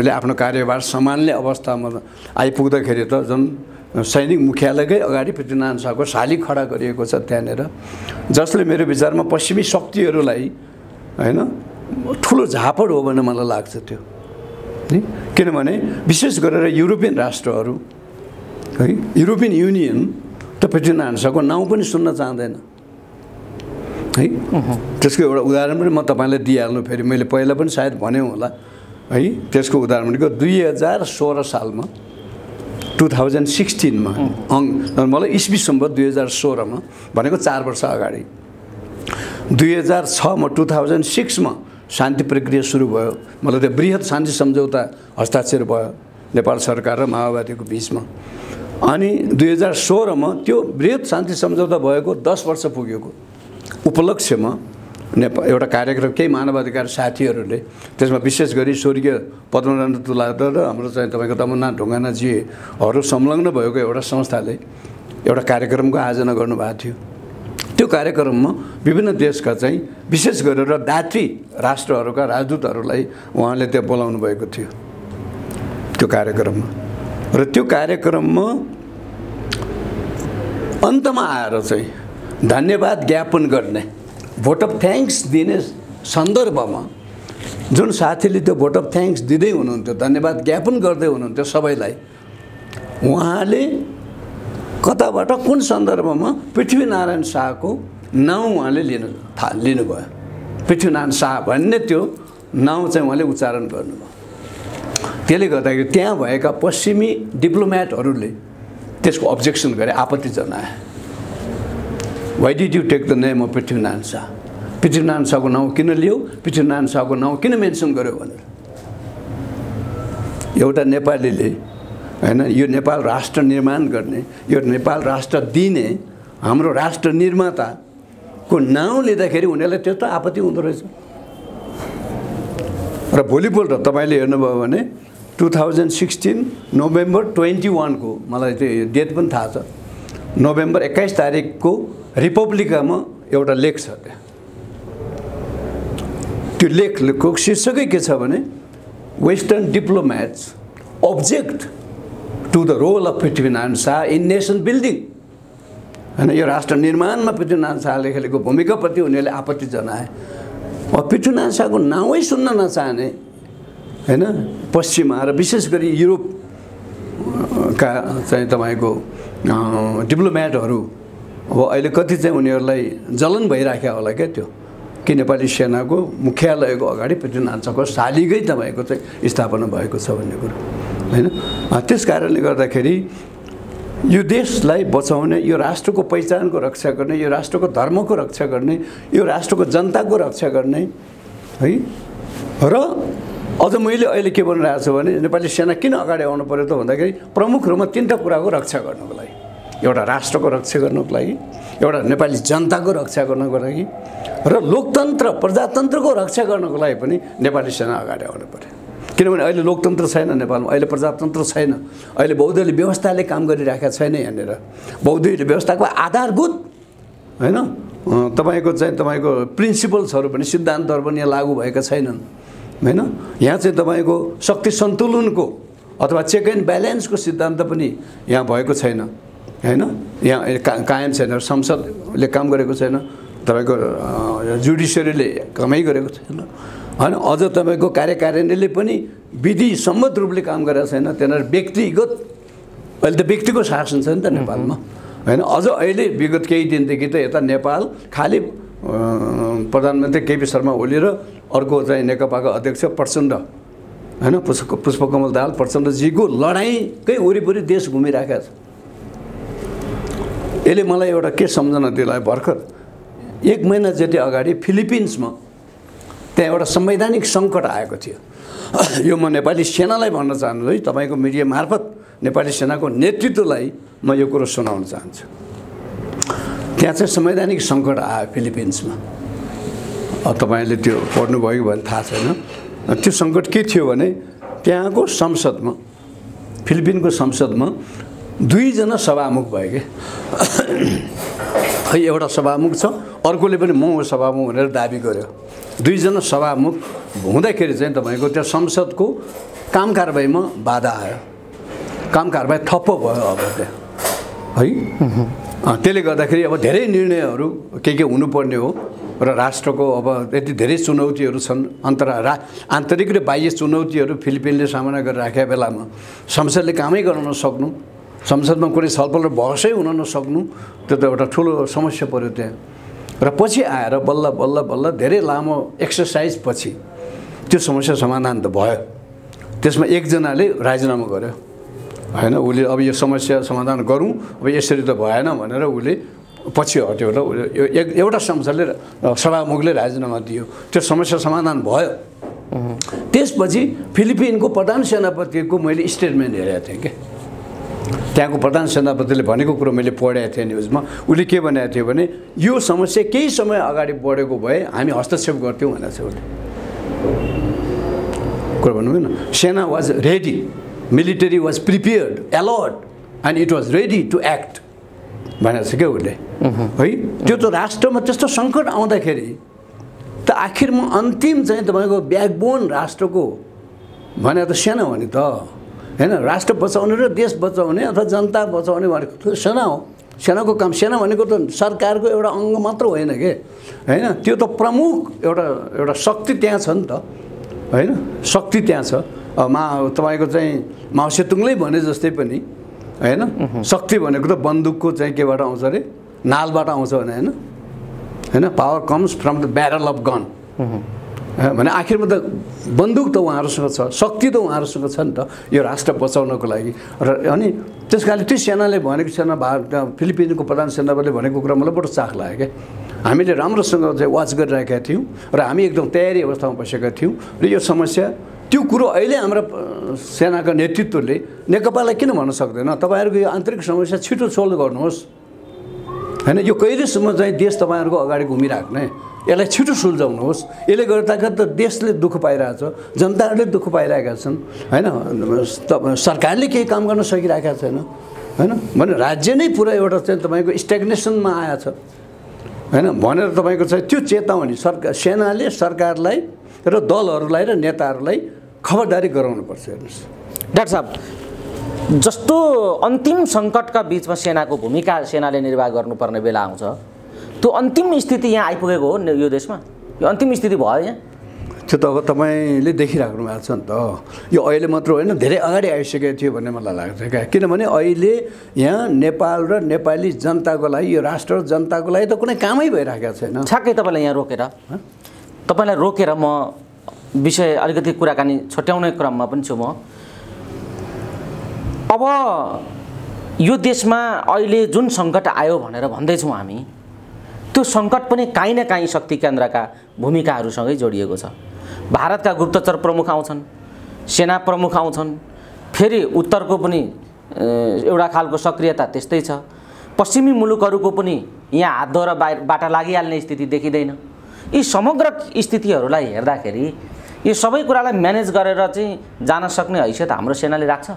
ले आफ्नो कार्यभार सम्हाल्ने अवस्थामा आइपुग्दाखेरि त जुन सैनिक मुख्यालयकै अगाडि पृथ्वीनारायण शाहको शाली खडा गरिएको छ त्यहाँनिर जसले मेरो विचारमा पश्चिमी शक्तिहरूलाई हैन ठुलो झापड हो भन्ने मलाई लाग्छ त्यो किनभने विशेष गरेर युरोपियन राष्ट्रहरू है युरोपियन युनियन त पृथ्वीनारायण शाहको नाउँ पनि सुन्न चाहँदैन है त्यसको एउटा उदाहरण पनि म तपाईँलाई दिइहाल्नु फेरि मैले पहिला पनि सायद भने होला है त्यसको उदाहरण भनेको 2016 सालमा 2016 मा मलाई इस्वी सम्बत 2016 मा भनेको 4 वर्ष अगाडि 2006 मा 2006 मा शान्ति प्रक्रिया सुरु भयो मतलब त्यो बृहत शान्ति सम्झौता हस्ताक्षर भयो नेपाल सरकार र माओवादीको बीचमा अनि 2016 मा त्यो बृहत शान्ति सम्झौता भएको 10 वर्ष पुगेको उपलक्ष्यमा एउटा कार्यक्रम केही मानवाधिकार साथीहरूले त्यसमा विशेष गरी स्वर्गीय पद्मनारायण तुलाधर र हाम्रो चाहिँ तपाईँको दमननाथ ढुङ्गानाजीहरू संलग्न भएको एउटा संस्थाले एउटा कार्यक्रमको आयोजना गर्नुभएको थियो त्यो कार्यक्रममा विभिन्न देशका चाहिँ विशेष गरेर दात्री राष्ट्रहरूका राजदूतहरूलाई उहाँले त्यहाँ बोलाउनु भएको थियो त्यो कार्यक्रममा र त्यो कार्यक्रममा अन्तमा आएर चाहिँ धन्यवाद ज्ञापन गर्ने भोट अफ थ्याङ्क्स दिने सन्दर्भमा जुन साथीले त्यो भोट अफ थ्याङ्क्स दिँदै हुनुहुन्थ्यो धन्यवाद ज्ञापन गर्दै हुनुहुन्थ्यो सबैलाई उहाँले कताबाट कुन सन्दर्भमा पृथ्वीनारायण शाहको नाउँ उहाँले लिनुभयो पृथ्वीनारायण शाह भन्ने त्यो नाउँ चाहिँ उहाँले उच्चारण गर्नुभयो त्यसले गर्दाखेरि त्यहाँ भएका पश्चिमी डिप्लोमेटहरूले त्यसको अब्जेक्सन गरे आपत्ति जनाए Why did you take the name of Prithvinarayan Shah Prithvinarayan शाहको नाउँ किन लियो पृथ्वीनारायण शाहको नाउँ किन मेन्सन गर्यो भनेर एउटा नेपालीले हैन यो नेपाल राष्ट्र निर्माण गर्ने यो नेपाल राष्ट्र दिने हाम्रो राष्ट्र निर्माताको नाउँ लिँदाखेरि उनीहरूलाई त्यस्तो आपत्ति हुँदो रहेछ र भोलिपल्ट तपाईँले हेर्नुभयो भने 2016 नोभेम्बर 21 को मलाई त्यो डेट पनि थाहा छ नोभेम्बर 21 तारिकको रिपब्लिकामा एउटा लेख छ त्यो लेखको शीर्षकै के छ भने western diplomats object to the role of Prithvinarayan Shah in nation building हैन यो राष्ट्र निर्माणमा पृथ्वीनारायण शाहले खेलेको भूमिकाप्रति उनीहरूले आपत्ति जनाए पृथ्वीनारायण शाहको नामै सुन्न नचाहने हैन पश्चिमा र विशेष गरी युरोपका चाहिँ तपाईँको डिप्लोमेटहरू अब अहिले कति चाहिँ उनीहरूलाई जलन भइराख्यो होला क्या त्यो कि नेपाली सेनाको मुख्यालयको अगाडि पृथ्वीनारायण शाहको शालिगै तपाईँको चाहिँ स्थापना भएको छ भन्ने कुरो हैन त्यस कारणले गर्दाखेरि यो देशलाई बचाउने यो राष्ट्रको पहिचानको रक्षा गर्ने यो राष्ट्रको धर्मको रक्षा गर्ने यो राष्ट्रको जनताको रक्षा गर्ने है र अझ मैले अहिले के भनिरहेको छु भने नेपाली सेना किन अगाडि आउनु पर्यो त भन्दाखेरि प्रमुख रूपमा तीनटा कुराको रक्षा गर्नको लागि एउटा राष्ट्रको रक्षा गर्नको लागि एउटा नेपाली जनताको रक्षा गर्नको लागि र लोकतन्त्र प्रजातन्त्रको रक्षा गर्नको लागि पनि नेपाली सेना अगाडि आउनु पर्यो किनभने अहिले लोकतन्त्र छैन नेपालमा अहिले प्रजातन्त्र छैन अहिले बहुदलीय व्यवस्थाले काम गरिरहेका छैन यहाँनिर बहुदलीय व्यवस्थाको आधारभूत हैन तपाईँको चाहिँ तपाईँको प्रिन्सिपल्सहरू पनि सिद्धान्तहरू पनि यहाँ लागू भएका छैनन् हैन यहाँ चाहिँ तपाईँको शक्ति सन्तुलनको अथवा चेक एन्ड ब्यालेन्सको सिद्धान्त पनि यहाँ भएको छैन हैन यहाँ कायम छैन संसदले काम गरेको छैन तपाईँको जुडिसियरीले कामै गरेको छैन हैन अझ तपाईँको कार्यकारिणीले पनि विधि सम्मत रूपले काम गरेको छैन त्यहाँनिर व्यक्तिगत अहिले त व्यक्तिको शासन छ नि त नेपालमा हैन अझ अहिले विगत केही दिनदेखि त यता नेपाल खालि प्रधानमन्त्री केपी शर्मा ओली र अर्को चाहिँ नेकपाको अध्यक्ष प्रचण्ड हैन पुष्पकमल दाहाल प्रचण्डजीको लडाइँकै वरिपरि देश घुमिरहेको छ यसले मलाई एउटा के सम्झना दिलायो भर्खर 1 महिना जति अगाडि फिलिपिन्समा त्यहाँ एउटा संवैधानिक सङ्कट आएको थियो यो म नेपाली सेनालाई भन्न चाहन्छु है तपाईँको मिडिया मार्फत नेपाली सेनाको नेतृत्वलाई म यो कुरो सुनाउन चाहन्छु त्यहाँ चाहिँ संवैधानिक सङ्कट आयो फिलिपिन्समा तपाईँले त्यो पढ्नुभयो भने थाहा छैन त्यो सङ्कट के थियो भने त्यहाँको संसदमा फिलिपिनको संसदमा दुईजना सभामुख भयो कि है, एउटा सभामुख छ, अर्कोले पनि म सभामुख भनेर दाबी गर्यो। दुईजना सभामुख हुँदाखेरि चाहिँ तपाईँको त्यो संसदको काम कारबाहीमा बाधा आयो, काम कारबाही ठप्प भयो अब त्यहाँ है। त्यसले गर्दाखेरि अब धेरै निर्णयहरू के हुनुपर्ने हो र राष्ट्रको अब यति धेरै चुनौतीहरू छन्, आन्तरिक र बाह्य चुनौतीहरू फिलिपिनले सामना गरिराखेका बेलामा संसदले कामै गर्न नसक्नु, संसदमा कुनै छलफल र बहसै हुन नसक्नु, त्यो त एउटा ठुलो समस्या पऱ्यो त्यहाँ। र पछि आएर बल्ल बल्ल बल्ल धेरै लामो एक्सर्साइज पछि त्यो समस्या समाधान त भयो। त्यसमा एकजनाले राजीनामा गर्यो होइन, उसले अब यो समस्या समाधान गरौँ, अब यसरी त भएन भनेर उसले पछि हट्यो र एउटा संसदले सभामुखले राजीनामा दियो, त्यो समस्या समाधान भयो। त्यसपछि फिलिपिनको प्रधान सेनापतिको मैले स्टेटमेन्ट हेरेको थिएँ क्या, त्यहाँको प्रधान सेनापतिले भनेको कुरो मैले पढेको थिएँ न्युजमा। उसले के भनेको थियो भने यो समस्या केही समय अगाडि बढेको भए हामी हस्तक्षेप गर्थ्यौँ भनेको छ उसले। कुरा भन्नु होइन, सेना was ready, military was prepared, alert and it was ready to act भनेको छ क्या उसले है। त्यो त राष्ट्रमा त्यस्तो सङ्कट आउँदाखेरि त आखिरमा अन्तिम चाहिँ तपाईँको ब्याकबोन राष्ट्रको भने त सेना हो नि त होइन। राष्ट्र बचाउने र देश बचाउने अथवा जनता बचाउने भनेको सेना हो। सेनाको काम, सेना भनेको त सरकारको एउटा अङ्ग मात्र होइन कि होइन, त्यो त प्रमुख एउटा शक्ति त्यहाँ छ नि त होइन, शक्ति त्यहाँ छ। तपाईँको चाहिँ माओ सेतुङले भने जस्तै पनि होइन, शक्ति भनेको त बन्दुकको चाहिँ केबाट आउँछ अरे, नालबाट आउँछ भने होइन होइन, power comes from the barrel of gun भने आखिरमा त बन्दुक त उहाँहरूसँग छ, शक्ति त उहाँहरूसँग छ नि त यो राष्ट्र बचाउनको लागि। र अनि त्यस कारणले त्यो सेनाले भनेको सेना फिलिपिनको प्रधान सेनापतिले भनेको कुरा मलाई बडो चाख लाग्यो क्या। हामीले राम्रोसँग चाहिँ वाच गरिरहेका थियौँ र हामी एकदम तयारी अवस्थामा बसेका थियौँ र यो समस्या त्यो कुरो अहिले हाम्रो सेनाको नेतृत्वले नेकपालाई किन भन्न सक्दैन, तपाईँहरूको यो आन्तरिक समस्या छिटो सोल्भ गर्नुहोस् होइन, यो कहिलेसम्म चाहिँ देश तपाईँहरूको अगाडि घुमिराख्ने, यसलाई छिटो सुल्झाउनुहोस्। यसले गर्दाखेरि त देशले दुःख पाइरहेछ, जनताहरूले दुःख पाइरहेका छन् होइन, सरकारले केही काम गर्न सकिरहेका छैन होइन, भने राज्य नै पुरा एउटा चाहिँ तपाईँको स्ट्याग्नेसनमा आएछ होइन भनेर तपाईँको चाहिँ त्यो चेतावनी सेनाले सरकारलाई र दलहरूलाई र नेताहरूलाई खबरदारी गराउनुपर्छ। हेर्नुहोस् डाक्टर साहब, जस्तो अन्तिम सङ्कटका बिचमा सेनाको भूमिका सेनाले निर्वाह गर्नुपर्ने बेला आउँछ, त्यो अन्तिम स्थिति यहाँ आइपुगेको हो यो देशमा, यो अन्तिम स्थिति भयो यहाँ। त्यो त अब तपाईँले देखिराख्नु भएको छ नि त, यो अहिले मात्र होइन धेरै अगाडि आइसकेको थियो भन्ने मलाई लाग्छ क्या। किनभने अहिले यहाँ नेपाल र नेपाली जनताको लागि, यो राष्ट्र र जनताको लागि त कुनै कामै भइरहेको छैन। ठ्याक्कै तपाईँलाई यहाँ रोकेर म विषय अलिकति कुराकानी छट्याउने क्रममा पनि छु म। अब यो देशमा अहिले जुन सङ्कट आयो भनेर भन्दैछौँ हामी, त्यो सङ्कट पनि काहीँ न काहीँ शक्ति केन्द्रका भूमिकाहरूसँगै जोडिएको छ। भारतका गुप्तचर प्रमुख आउँछन्, सेना प्रमुख आउँछन्, फेरि उत्तरको पनि एउटा खालको सक्रियता त्यस्तै छ, पश्चिमी मुलुकहरूको पनि यहाँ हात धोएर बाटा लागिहाल्ने स्थिति देखिँदैन। यी समग्र स्थितिहरूलाई हेर्दाखेरि यो सबै कुरालाई म्यानेज गरेर चाहिँ जान सक्ने हैसियत हाम्रो सेनाले राख्छ।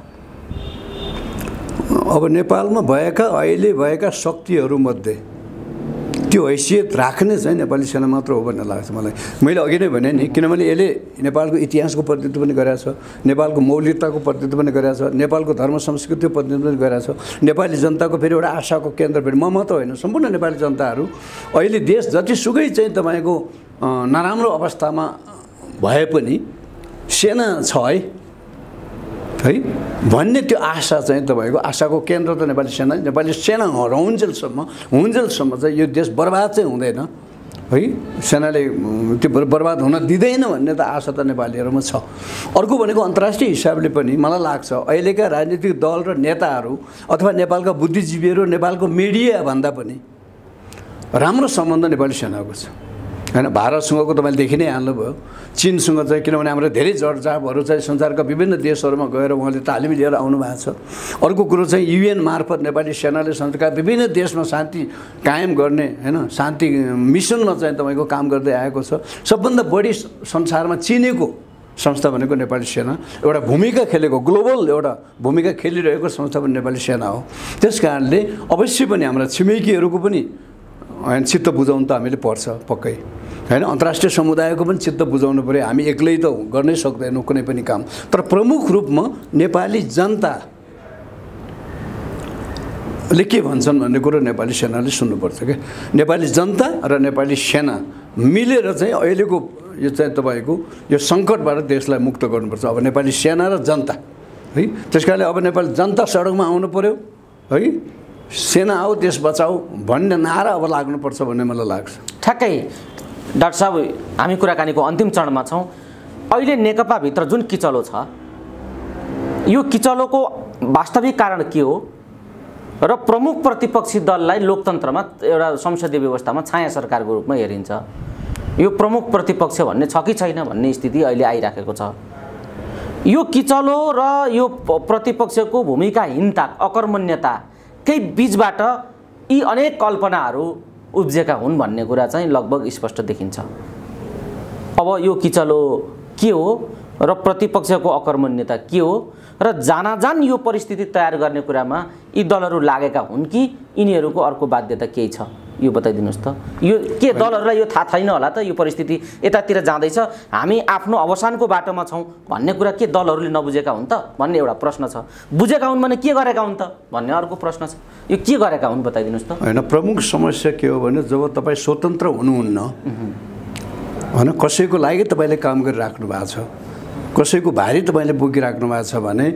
अब नेपालमा भएका अहिले भएका शक्तिहरूमध्ये त्यो हैसियत राख्ने चाहिँ नेपाली सेना मात्र हो भन्ने लाग्छ मलाई। मैले अघि नै भने नि, किनभने यसले नेपालको इतिहासको प्रतिनिधित्व पनि गरेको छ, नेपालको मौलिकताको प्रतिनिधित्व पनि गरेको छ, नेपालको धर्म संस्कृतिको प्रतिनिधित्व पनि गरेको छ, नेपाली जनताको फेरि एउटा आशाको केन्द्र पनि म मात्र होइन, सम्पूर्ण नेपाली जनताहरू अहिले देश जतिसुकै चाहिँ तपाईँको नराम्रो अवस्थामा भए पनि सेना छ है भन्ने त्यो आशा चाहिँ तपाईँको आशाको केन्द्र त नेपाली सेना हुन्जेलसम्म चाहिँ यो देश बर्बाद चाहिँ हुँदैन है, सेनाले त्यो बर्बाद हुन दिँदैन भन्ने त आशा त नेपालीहरूमा छ। अर्को भनेको अन्तर्राष्ट्रिय हिसाबले पनि मलाई लाग्छ अहिलेका राजनीतिक दल र नेताहरू अथवा नेपालका बुद्धिजीवीहरू, नेपालको मिडिया भन्दा पनि राम्रो सम्बन्ध नेपाली सेनाको छ होइन। भारतसँगको तपाईँले देखि नै हाल्नुभयो, चीनसँग चाहिँ, किनभने हाम्रो धेरै जडजापहरू चाहिँ संसारका विभिन्न देशहरूमा गएर उहाँले तालिम लिएर आउनु भएको छ। अर्को कुरो चाहिँ युएन मार्फत नेपाली सेनाले संसारका विभिन्न देशमा शान्ति कायम गर्ने होइन, शान्ति मिसनमा चाहिँ तपाईँको काम गर्दै आएको छ। सबभन्दा बढी संसारमा चिनेको संस्था भनेको नेपाली सेना एउटा भूमिका खेलेको ग्लोबल एउटा भूमिका खेलिरहेको संस्था पनि नेपाली सेना हो। त्यस कारणले अवश्य पनि हाम्रा छिमेकीहरूको पनि चित्त बुझाउनु त हामीले पर्छ पक्कै हैन। अन्तर्राष्ट्रिय समुदायको पनि चित्त बुझाउनु पर्यो। हामी एक्लै त गर्नै सक्दैनौँ कुनै पनि काम। तर प्रमुख रूपमा नेपाली जनताले के भन्छन् भन्ने कुरो नेपाली सेनाले सुन्नुपर्छ क्या। नेपाली जनता र नेपाली सेना मिलेर चाहिँ अहिलेको यो चाहिँ तपाईँको यो सङ्कटबाट देशलाई मुक्त गर्नुपर्छ। अब नेपाली सेना र जनता है, त्यस कारणले अब नेपाली जनता सडकमा आउनु पर्यो है। सेना आओ देश बचाऊ भन्ने नारा अब लाग्नुपर्छ भन्ने मलाई लाग्छ। ठ्याक्कै डाक्टर साहब, हामी कुराकानीको अन्तिम चरणमा छौँ। अहिले नेकपाभित्र जुन किचलो छ, यो किचलोको वास्तविक कारण के हो र प्रमुख प्रतिपक्षी दललाई लोकतन्त्रमा एउटा संसदीय व्यवस्थामा छाया सरकारको रूपमा हेरिन्छ। यो प्रमुख प्रतिपक्ष भन्ने छ कि छैन भन्ने स्थिति अहिले आइराखेको छ। यो किचलो र यो प्रतिपक्षको भूमिकाहीनता, अकर्मण्यता केही बीचबाट यी अनेक कल्पनाहरू उब्जेका हुन् भन्ने कुरा चाहिँ लगभग स्पष्ट देखिन्छ। अब यो किचलो के हो र प्रतिपक्षको अकर्मण्यता के हो र जानाजान यो परिस्थिति तयार गर्ने कुरामा यी दलहरू लागेका हुन् कि यिनीहरूको अर्को बाध्यता केही छ, यो बताइदिनुहोस् त। यो के दलहरूलाई यो थाहा छैन होला त यो परिस्थिति यतातिर जाँदैछ, हामी आफ्नो अवसानको बाटोमा छौँ भन्ने कुरा के दलहरूले नबुझेका हुन् त भन्ने एउटा प्रश्न छ। बुझेका हुन् भने के गरेका हुन् त भन्ने अर्को प्रश्न छ। यो के गरेका हुन् बताइदिनुहोस् त। होइन, प्रमुख समस्या के हो भने जब तपाईँ स्वतन्त्र हुनुहुन्न होइन, कसैको लागि तपाईँले काम गरिराख्नु भएको छ, कसैको भारी तपाईँले बोकिराख्नु भएको छ भने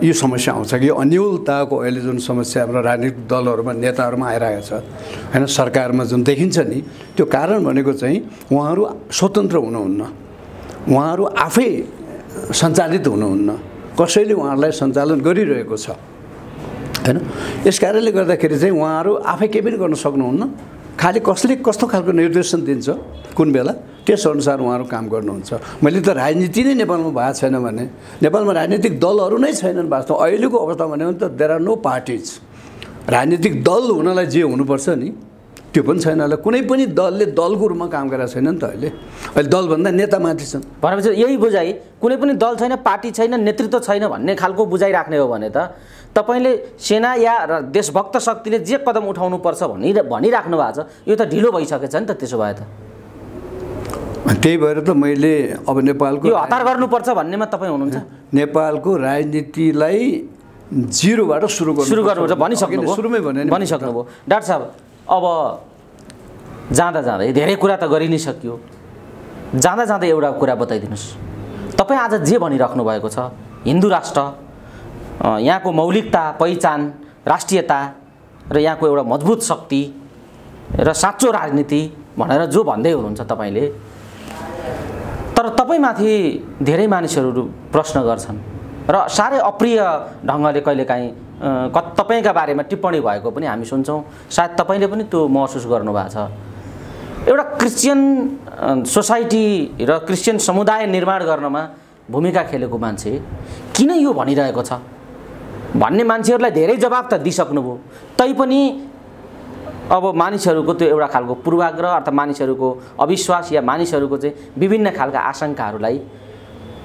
यो समस्या आउँछ कि अन्यलताको अहिले जुन समस्या हाम्रो राजनीतिक दलहरूमा नेताहरूमा आइरहेको छ होइन, सरकारमा जुन देखिन्छ नि, त्यो कारण भनेको चाहिँ उहाँहरू स्वतन्त्र हुनुहुन्न, उहाँहरू आफै सञ्चालित हुनुहुन्न, कसैले उहाँहरूलाई सञ्चालन गरिरहेको छ हैन। यस कारणले गर्दाखेरि चाहिँ उहाँहरू आफै केही पनि गर्न सक्नुहुन्न। खालि कसले कस्तो खालको निर्देशन दिन्छ कुन बेला त्यसअनुसार उहाँहरू काम गर्नुहुन्छ। मैले त राजनीति नै नेपालमा भएको छैन भने, नेपालमा राजनीतिक दलहरू नै छैनन् वास्तव अहिलेको अवस्था भन्यो भने त देयर आर नो पार्टिज। राजनीतिक दल हुनलाई जे हुनुपर्छ नि त्यो पनि छैन होला। कुनै पनि दलले दलको रूपमा काम गरेको छैन नि त अहिले। अहिले दलभन्दा नेता माथि छन् भनेपछि यही बुझाइ, कुनै पनि दल छैन, पार्टी छैन, नेतृत्व छैन भन्ने खालको बुझाइ राख्ने हो भने त तपाईले सेना या देशभक्त शक्तिले जे कदम उठाउनुपर्छ भनिराख्नु भएको छ, यो त ढिलो भइसकेछ नि त। त्यसो भए त त्यही भएर त मैले अब नेपालको यो हतार गर्नुपर्छ भन्नेमा तपाईँ हुनुहुन्छ। नेपालको राजनीतिलाई जिरोबाट सुरु गर्नुपर्छ भनिसक्नुभयो, सुरुमै भनिसक्नुभयो। डाक्टर साहब, अब जाँदा जाँदै धेरै कुरा त गरि नै सकियो। जाँदा जाँदै एउटा कुरा बताइदिनुहोस्, तपाईँ आज जे भनिराख्नु भएको छ, हिन्दू राष्ट्र, यहाँको मौलिकता, पहिचान, राष्ट्रियता र यहाँको एउटा मजबुत शक्ति र साँचो राजनीति भनेर जो भन्दै हुनुहुन्छ तपाईँले, तर तपाईँमाथि धेरै मानिसहरू प्रश्न गर्छन् र साह्रै अप्रिय ढङ्गले कहिलेकाहीँ तपाईँका बारेमा टिप्पणी भएको पनि हामी सुन्छौँ। सायद तपाईँले पनि त्यो महसुस गर्नुभएको छ। एउटा क्रिस्चियन सोसाइटी र क्रिस्चियन समुदाय निर्माण गर्नमा भूमिका खेलेको मान्छे किन यो भनिरहेको छ भन्ने मान्छेहरूलाई धेरै जवाब त दिइसक्नुभयो। तैपनि अब मानिसहरूको त्यो एउटा खालको पूर्वाग्रह अर्थात् मानिसहरूको अविश्वास या मानिसहरूको चाहिँ विभिन्न खालका आशंकाहरूलाई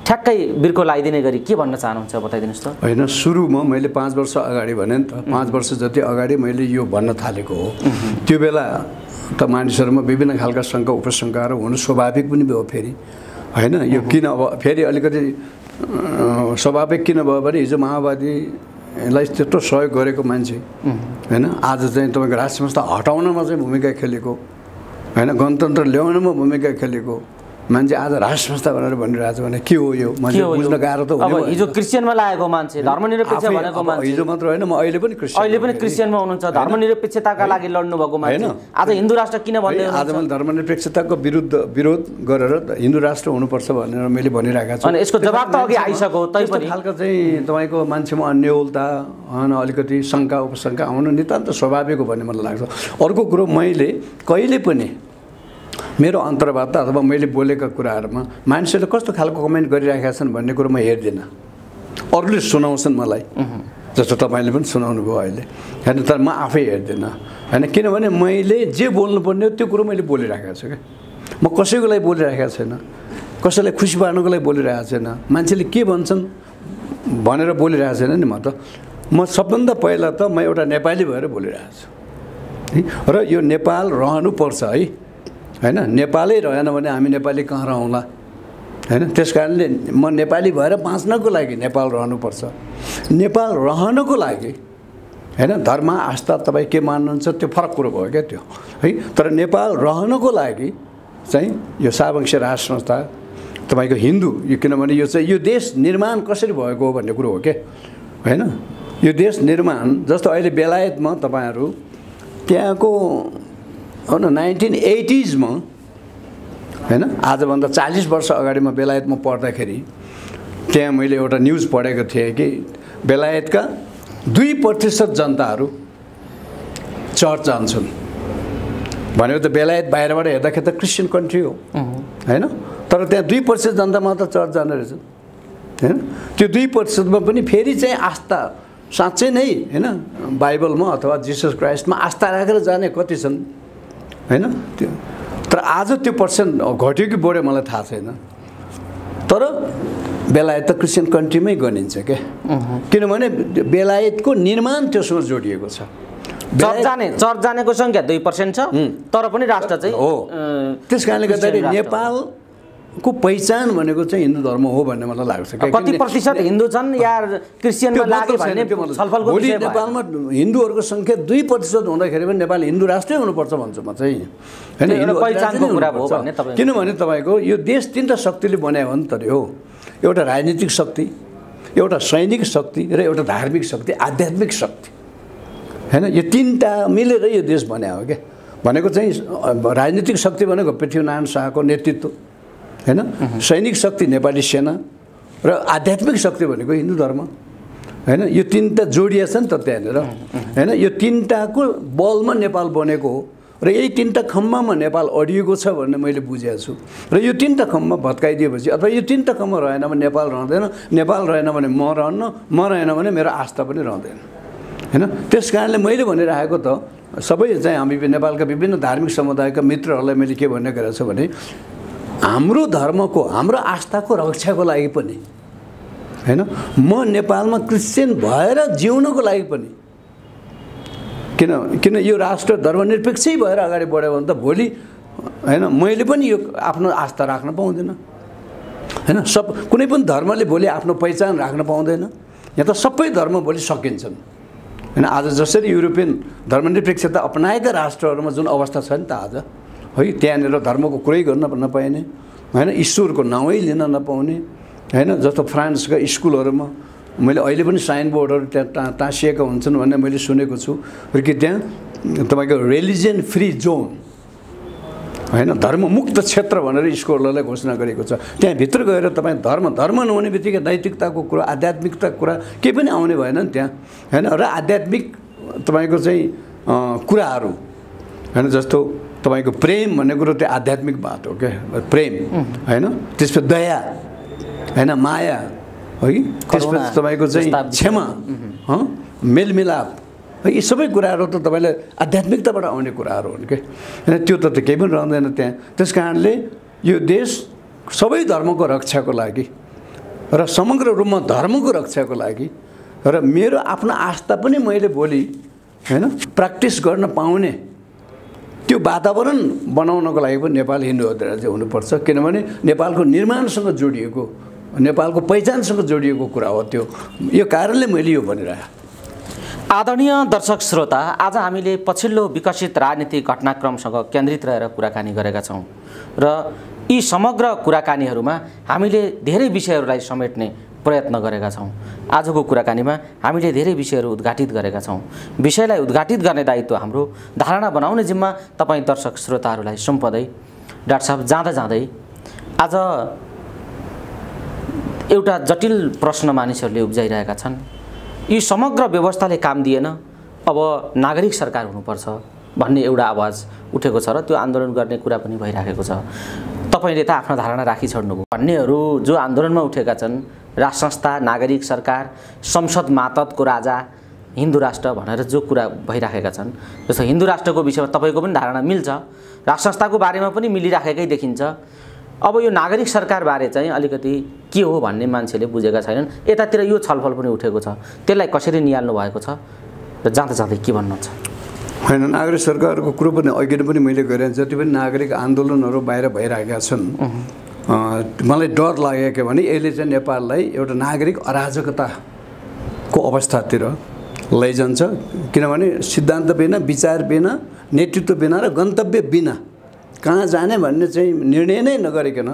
ठ्याक्कै बिर्को लगाइदिने गरी के भन्न चाहनुहुन्छ बताइदिनुहोस् त। होइन, सुरुमा मैले 5 वर्ष अगाडि भने नि त, 5 वर्ष जति अगाडि मैले यो भन्न थालेको हो। त्यो बेला त मानिसहरूमा विभिन्न खालका शङ्का उपशङ्काहरू हुनु स्वाभाविक पनि भयो। फेरि होइन, यो किन अब फेरि अलिकति स्वाभाविक किन भयो भने हिजो माओवादीलाई त्यत्रो सहयोग गरेको मान्छे होइन, आज चाहिँ तपाईँको राष्ट्र संस्था हटाउनमा चाहिँ भूमिका खेलेको होइन, गणतन्त्र ल्याउनमा भूमिका खेलेको मान्छे आज राष्ट्र संस्था भनेर भनिरहेको छ भने के हो यो? मान्छे बुझ्न गाह्रो त हुने। अब हिजो क्रिस्चियनमा लागेको मान्छे, धर्मनिरपेक्ष भनेको मान्छे, हिजो मात्र होइन, म अहिले पनि क्रिस्चियनमा हुनुहुन्छ, धर्मनिरपेक्षताका लागि लड्नुभएको मान्छे आज हिन्दू राष्ट्र किन भन्दै हुनुहुन्छ? आज मैले धर्मनिरपेक्षताको विरोध गरेर हिन्दू राष्ट्र हुनुपर्छ भनेर मैले भनिरहेको छु। अनि यसको जवाब त अघि आइसक्यो। तैपनि खालको चाहिँ तपाईँको मान्छेमा अन्यलता होइन, अलिकति शङ्का उपशङ्का आउनु नितान्त स्वाभाविक हो भन्ने मलाई लाग्छ। अर्को कुरो, मैले कहिले पनि मेरो अन्तर्वार्ता अथवा मैले बोलेका कुराहरूमा मान्छेले कस्तो खालको कमेन्ट गरिरहेका छन् भन्ने कुरो म हेर्दिनँ। अरूले सुनाउँछन् मलाई, जस्तो तपाईँले पनि सुनाउनु भयो अहिले होइन, तर म आफै हेर्दिनँ होइन। किनभने मैले जे बोल्नुपर्ने हो त्यो कुरो मैले बोलिरहेको छु क्या। म कसैको लागि बोलिरहेको छैन, कसैलाई खुसी पार्नको लागि बोलिरहेको छैन, मान्छेले के भन्छन् भनेर बोलिरहेको छैन नि। म सबभन्दा पहिला त म एउटा नेपाली भएर बोलिरहेको छु है, र यो नेपाल रहनुपर्छ है होइन। नेपालै रहेन भने हामी नेपाली कहाँ रहँला होइन। त्यस कारणले म नेपाली भएर बाँच्नको लागि नेपाल रहनुपर्छ। नेपाल रहनको लागि होइन, धर्म आस्था तपाईँ के मान्नुहुन्छ त्यो फरक कुरो भयो क्या त्यो है। तर नेपाल रहनको लागि चाहिँ यो शाहवंशीय राज संस्था तपाईँको हिन्दू, यो किनभने यो चाहिँ यो देश निर्माण कसरी भएको हो भन्ने कुरो हो क्या होइन। यो देश निर्माण जस्तो अहिले बेलायतमा तपाईँहरू त्यहाँको हो न 1980s होइन, आजभन्दा 40 वर्ष अगाडि म बेलायतमा पढ्दाखेरि त्यहाँ मैले एउटा न्युज पढेको थिएँ कि बेलायतका 2% जनताहरू चर्च जान्छन् भनेको त बेलायत बाहिरबाट हेर्दाखेरि त क्रिस्चियन कन्ट्री हो होइन। तर त्यहाँ 2% जनता मात्र चर्च जाने रहेछन् होइन। त्यो 2%मा पनि फेरि चाहिँ आस्था साँच्चै नै होइन बाइबलमा अथवा जिसस क्राइस्टमा आस्था राखेर जाने कति छन् होइन। त्यो तर आज त्यो पर्सेन्ट घट्यो कि बढ्यो मलाई थाहा छैन। तर बेलायत त क्रिस्चियन कन्ट्रीमै गनिन्छ क्या, किनभने बेलायतको निर्माण त्योसँग जोडिएको छ। चर्च जानेको सङ्ख्या 2% छ, तर पनि राष्ट्र चाहिँ हो। त्यस कारणले गर्दाखेरि नेपालको पहिचान भनेको चाहिँ हिन्दू धर्म हो भन्ने मलाई लाग्छ। कति प्रतिशत हिन्दू छन् या क्रिस्चियनमा लाग्यो भन्ने छलफलको विषय भयो। नेपालमा हिन्दूहरूको सङ्ख्या 2% हुँदाखेरि पनि नेपाल हिन्दू राष्ट्रै हुनुपर्छ भन्छु म चाहिँ होइन। पहिचानको कुरा हो भन्ने तपाईँ, किनभने तपाईँको यो देश 3टा शक्तिले बनायो भने त हो, एउटा राजनीतिक शक्ति, एउटा सैनिक शक्ति र एउटा धार्मिक शक्ति, आध्यात्मिक शक्ति होइन। यो 3टा मिलेर यो देश बनायो क्या। भनेको चाहिँ राजनीतिक शक्ति भनेको पृथ्वीनारायण शाहको नेतृत्व होइन, सैनिक शक्ति नेपाली सेना र आध्यात्मिक शक्ति भनेको हिन्दू धर्म होइन। यो 3टा जोडिया छ नि त त्यहाँनिर होइन। यो 3टाको बलमा नेपाल बनेको हो र यही 3टा खम्बामा नेपाल अडिएको छ भन्ने मैले बुझेको छु। र यो 3टा खम्बा भत्काइदिएपछि अथवा यो 3टा खम्बा रहेन भने नेपाल रहँदैन, नेपाल रहेन भने म रहन्न, म रहेन भने मेरो आस्था पनि रहँदैन होइन। त्यस कारणले मैले भनिरहेको त सबै चाहिँ हामी नेपालका विभिन्न धार्मिक समुदायका मित्रहरूलाई मैले के भन्ने गरेको छु भने हाम्रो धर्मको, हाम्रो आस्थाको रक्षाको लागि पनि होइन, म नेपालमा क्रिस्चियन भएर जिउनको लागि पनि किन यो राष्ट्र धर्मनिरपेक्षै भएर अगाडि बढ्यो भने त भोलि होइन मैले पनि यो आफ्नो आस्था राख्न पाउँदैन होइन। कुनै पनि धर्मले भोलि आफ्नो पहिचान राख्न पाउँदैन। यहाँ त सबै धर्म भोलि सकिन्छन् होइन। आज जसरी युरोपियन धर्मनिरपेक्षता अपनाएका राष्ट्रहरूमा जुन अवस्था छ नि त आज है, त्यहाँनिर धर्मको कुरै गर्न नपाइने होइन, ईश्वरको नामै लिन नपाउने होइन। जस्तो फ्रान्सका स्कुलहरूमा मैले अहिले पनि साइन बोर्डहरू त्यहाँ टाँसिएका हुन्छन् भन्ने मैले सुनेको छु र कि त्यहाँ तपाईँको रिलिजियन फ्री जोन होइन, धर्ममुक्त क्षेत्र भनेर स्कुलहरूलाई घोषणा गरेको छ। त्यहाँभित्र गएर तपाईँ धर्म नहुने बित्तिकै नैतिकताको कुरा, आध्यात्मिकताको कुरा केही पनि आउने भएन नि त्यहाँ होइन। र आध्यात्मिक तपाईँको चाहिँ कुराहरू होइन, जस्तो तपाईँको प्रेम भन्ने कुरो त्यो आध्यात्मिक बात हो क्या, प्रेम होइन। त्यसपछि दया होइन, माया है, त्यसपछि तपाईँको चाहिँ क्षमा मेलमिलाप है, यी सबै कुराहरू त तपाईँलाई आध्यात्मिकताबाट आउने कुराहरू हुन् क्या होइन। त्यो त केही पनि रहँदैन त्यहाँ। त्यस कारणले यो देश सबै धर्मको रक्षाको लागि र समग्र रूपमा धर्मको रक्षाको लागि र मेरो आफ्नो आस्था पनि मैले भोलि होइन प्र्याक्टिस गर्न पाउने त्यो वातावरण बनाउनको लागि पनि नेपाल हिन्दू अधिराज्य हुनुपर्छ। किनभने नेपालको निर्माणसँग जोडिएको, नेपालको पहिचानसँग जोडिएको कुरा हो त्यो। यो कारणले मैले यो भनिरहेँ। आदरणीय दर्शक श्रोता, आज हामीले पछिल्लो विकसित राजनीतिक घटनाक्रमसँग केन्द्रित रहेर कुराकानी गरेका छौँ र यी समग्र कुराकानीहरूमा हामीले धेरै विषयहरूलाई समेट्ने प्रयत्न गरेका छौँ। आजको कुराकानीमा हामीले धेरै विषयहरू उद्घाटित गरेका छौँ। विषयलाई उद्घाटित गर्ने दायित्व हाम्रो, धारणा बनाउने जिम्मा तपाईँ दर्शक श्रोताहरूलाई सुम्पदै डाक्टर साहब जाँदा जाँदै आज एउटा जटिल प्रश्न मानिसहरूले उब्जाइरहेका छन्। यी समग्र व्यवस्थाले काम दिएन, अब नागरिक सरकार हुनुपर्छ भन्ने एउटा आवाज उठेको छ र त्यो आन्दोलन गर्ने कुरा पनि भइराखेको छ। तपाईँले त आफ्नो धारणा राखिछड्नुभयो। भन्नेहरू जो आन्दोलनमा उठेका छन्, राज संस्था, नागरिक सरकार, संसद मातहतको राजा, हिन्दू राष्ट्र भनेर जो कुरा भइराखेका छन्, जस्तो हिन्दू राष्ट्रको विषयमा तपाईँको पनि धारणा मिल्छ, राज संस्थाको बारेमा पनि मिलिराखेकै देखिन्छ। अब यो नागरिक सरकारबारे चाहिँ अलिकति के हो भन्ने मान्छेले बुझेका छैनन्। यतातिर यो छलफल पनि उठेको छ, त्यसलाई कसरी निहाल्नु भएको छ र जाँदा जाँदै के भन्नुहुन्छ? होइन, नागरिक सरकारको कुरो पनि अघि पनि मैले गरेँ, जति पनि नागरिक आन्दोलनहरू बाहिर भइरहेका छन्, मलाई डर लाग्यो के भने यसले चाहिँ नेपाललाई एउटा नागरिक अराजकताको अवस्थातिर लैजान्छ। किनभने सिद्धान्त बिना, विचार बिना, नेतृत्व बिना र गन्तव्य बिना कहाँ जाने भन्ने चाहिँ निर्णय नै नगरिकन,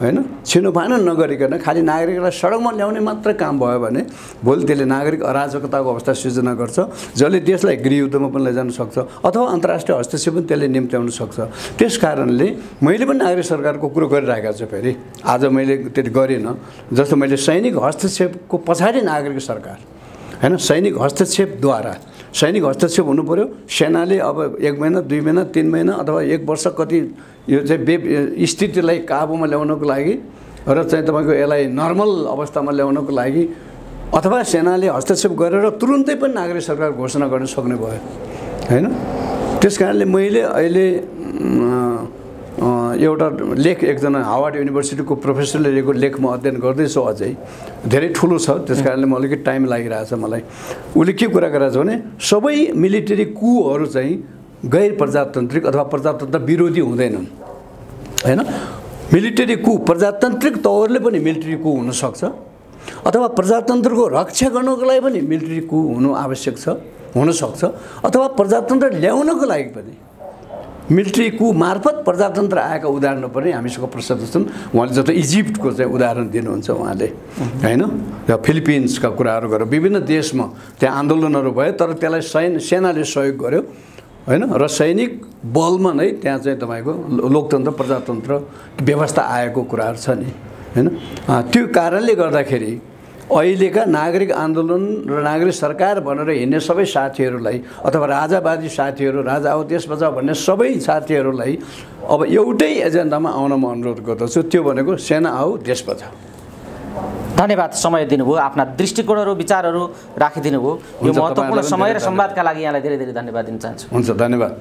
होइन, छिनोफानो नगरिकन खालि नागरिकलाई सडकमा ल्याउने मात्र काम भयो भने भोलि त्यसले नागरिक अराजकताको अवस्था सिर्जना गर्छ, जसले देशलाई गृहयुद्धमा पनि लैजान सक्छ अथवा अन्तर्राष्ट्रिय हस्तक्षेप पनि त्यसले निम्त्याउन सक्छ। त्यस कारणले मैले पनि नागरिक सरकारको कुरो गरिरहेको छु। फेरि आज मैले त्यति गरिनँ, जस्तो मैले सैनिक हस्तक्षेपको पछाडि नागरिक सरकार, होइन, सैनिक हस्तक्षेपद्वारा सैनिक हस्तक्षेप हुनु पर्यो। सेनाले अब 1 महिना 2 महिना 3 महिना अथवा 1 वर्ष कति यो चाहिँ स्थितिलाई काबुमा ल्याउनको लागि र चाहिँ तपाईँको यसलाई नर्मल अवस्थामा ल्याउनको लागि अथवा सेनाले हस्तक्षेप गरेर तुरुन्तै पनि नागरिक सरकार घोषणा गर्न सक्ने भयो, होइन। त्यस कारणले मैले अहिले एउटा लेख एकजना हार्वर्ड युनिभर्सिटीको प्रोफेसरले लेखेको लेख म अध्ययन गर्दैछु। अझै धेरै ठुलो छ, त्यस कारणले म अलिकति टाइम लागिरहेछ मलाई। उसले के कुरा गरेको छ भने सबै मिलिटरी कुहरू चाहिँ गैर प्रजातान्त्रिक अथवा प्रजातन्त्र विरोधी हुँदैनन्, होइन। मिलिटरी कु प्रजातान्त्रिक तौरले पनि मिलिटरी कु हुनसक्छ अथवा प्रजातन्त्रको रक्षा गर्नको लागि पनि मिलिटरी कु हुनु आवश्यक छ, हुनसक्छ, अथवा प्रजातन्त्र ल्याउनको लागि पनि मिलिट्री कु मार्फत प्रजातन्त्र आएका उदाहरण पनि हामीसँग प्रसिद्ध छन्। उहाँले जस्तो इजिप्टको चाहिँ उदाहरण दिनुहुन्छ उहाँले, होइन, र फिलिपिन्सका कुराहरू गरेर विभिन्न देशमा त्यहाँ आन्दोलनहरू भयो, तर त्यसलाई सेनाले सहयोग गर्यो, होइन, र सैनिक बलमा नै त्यहाँ चाहिँ तपाईँको लोकतन्त्र प्रजातन्त्र व्यवस्था आएको कुराहरू छ नि, होइन। त्यो कारणले गर्दाखेरि अहिलेका नागरिक आन्दोलन र नागरिक सरकार भनेर हिँड्ने सबै साथीहरूलाई अथवा राजावादी साथीहरू, राजा आऊ देश बचाऊ भन्ने सबै साथीहरूलाई अब एउटै एजेन्डामा आउन म अनुरोध गर्दछु, त्यो भनेको सेना आऊ देश बचाऊ। धन्यवाद, समय दिनुभयो, आफ्ना दृष्टिकोणहरू विचारहरू राखिदिनु भयो। यो महत्त्वपूर्ण समय र संवादका लागि यहाँलाई धेरै धेरै धन्यवाद दिन चाहन्छु। हुन्छ, धन्यवाद।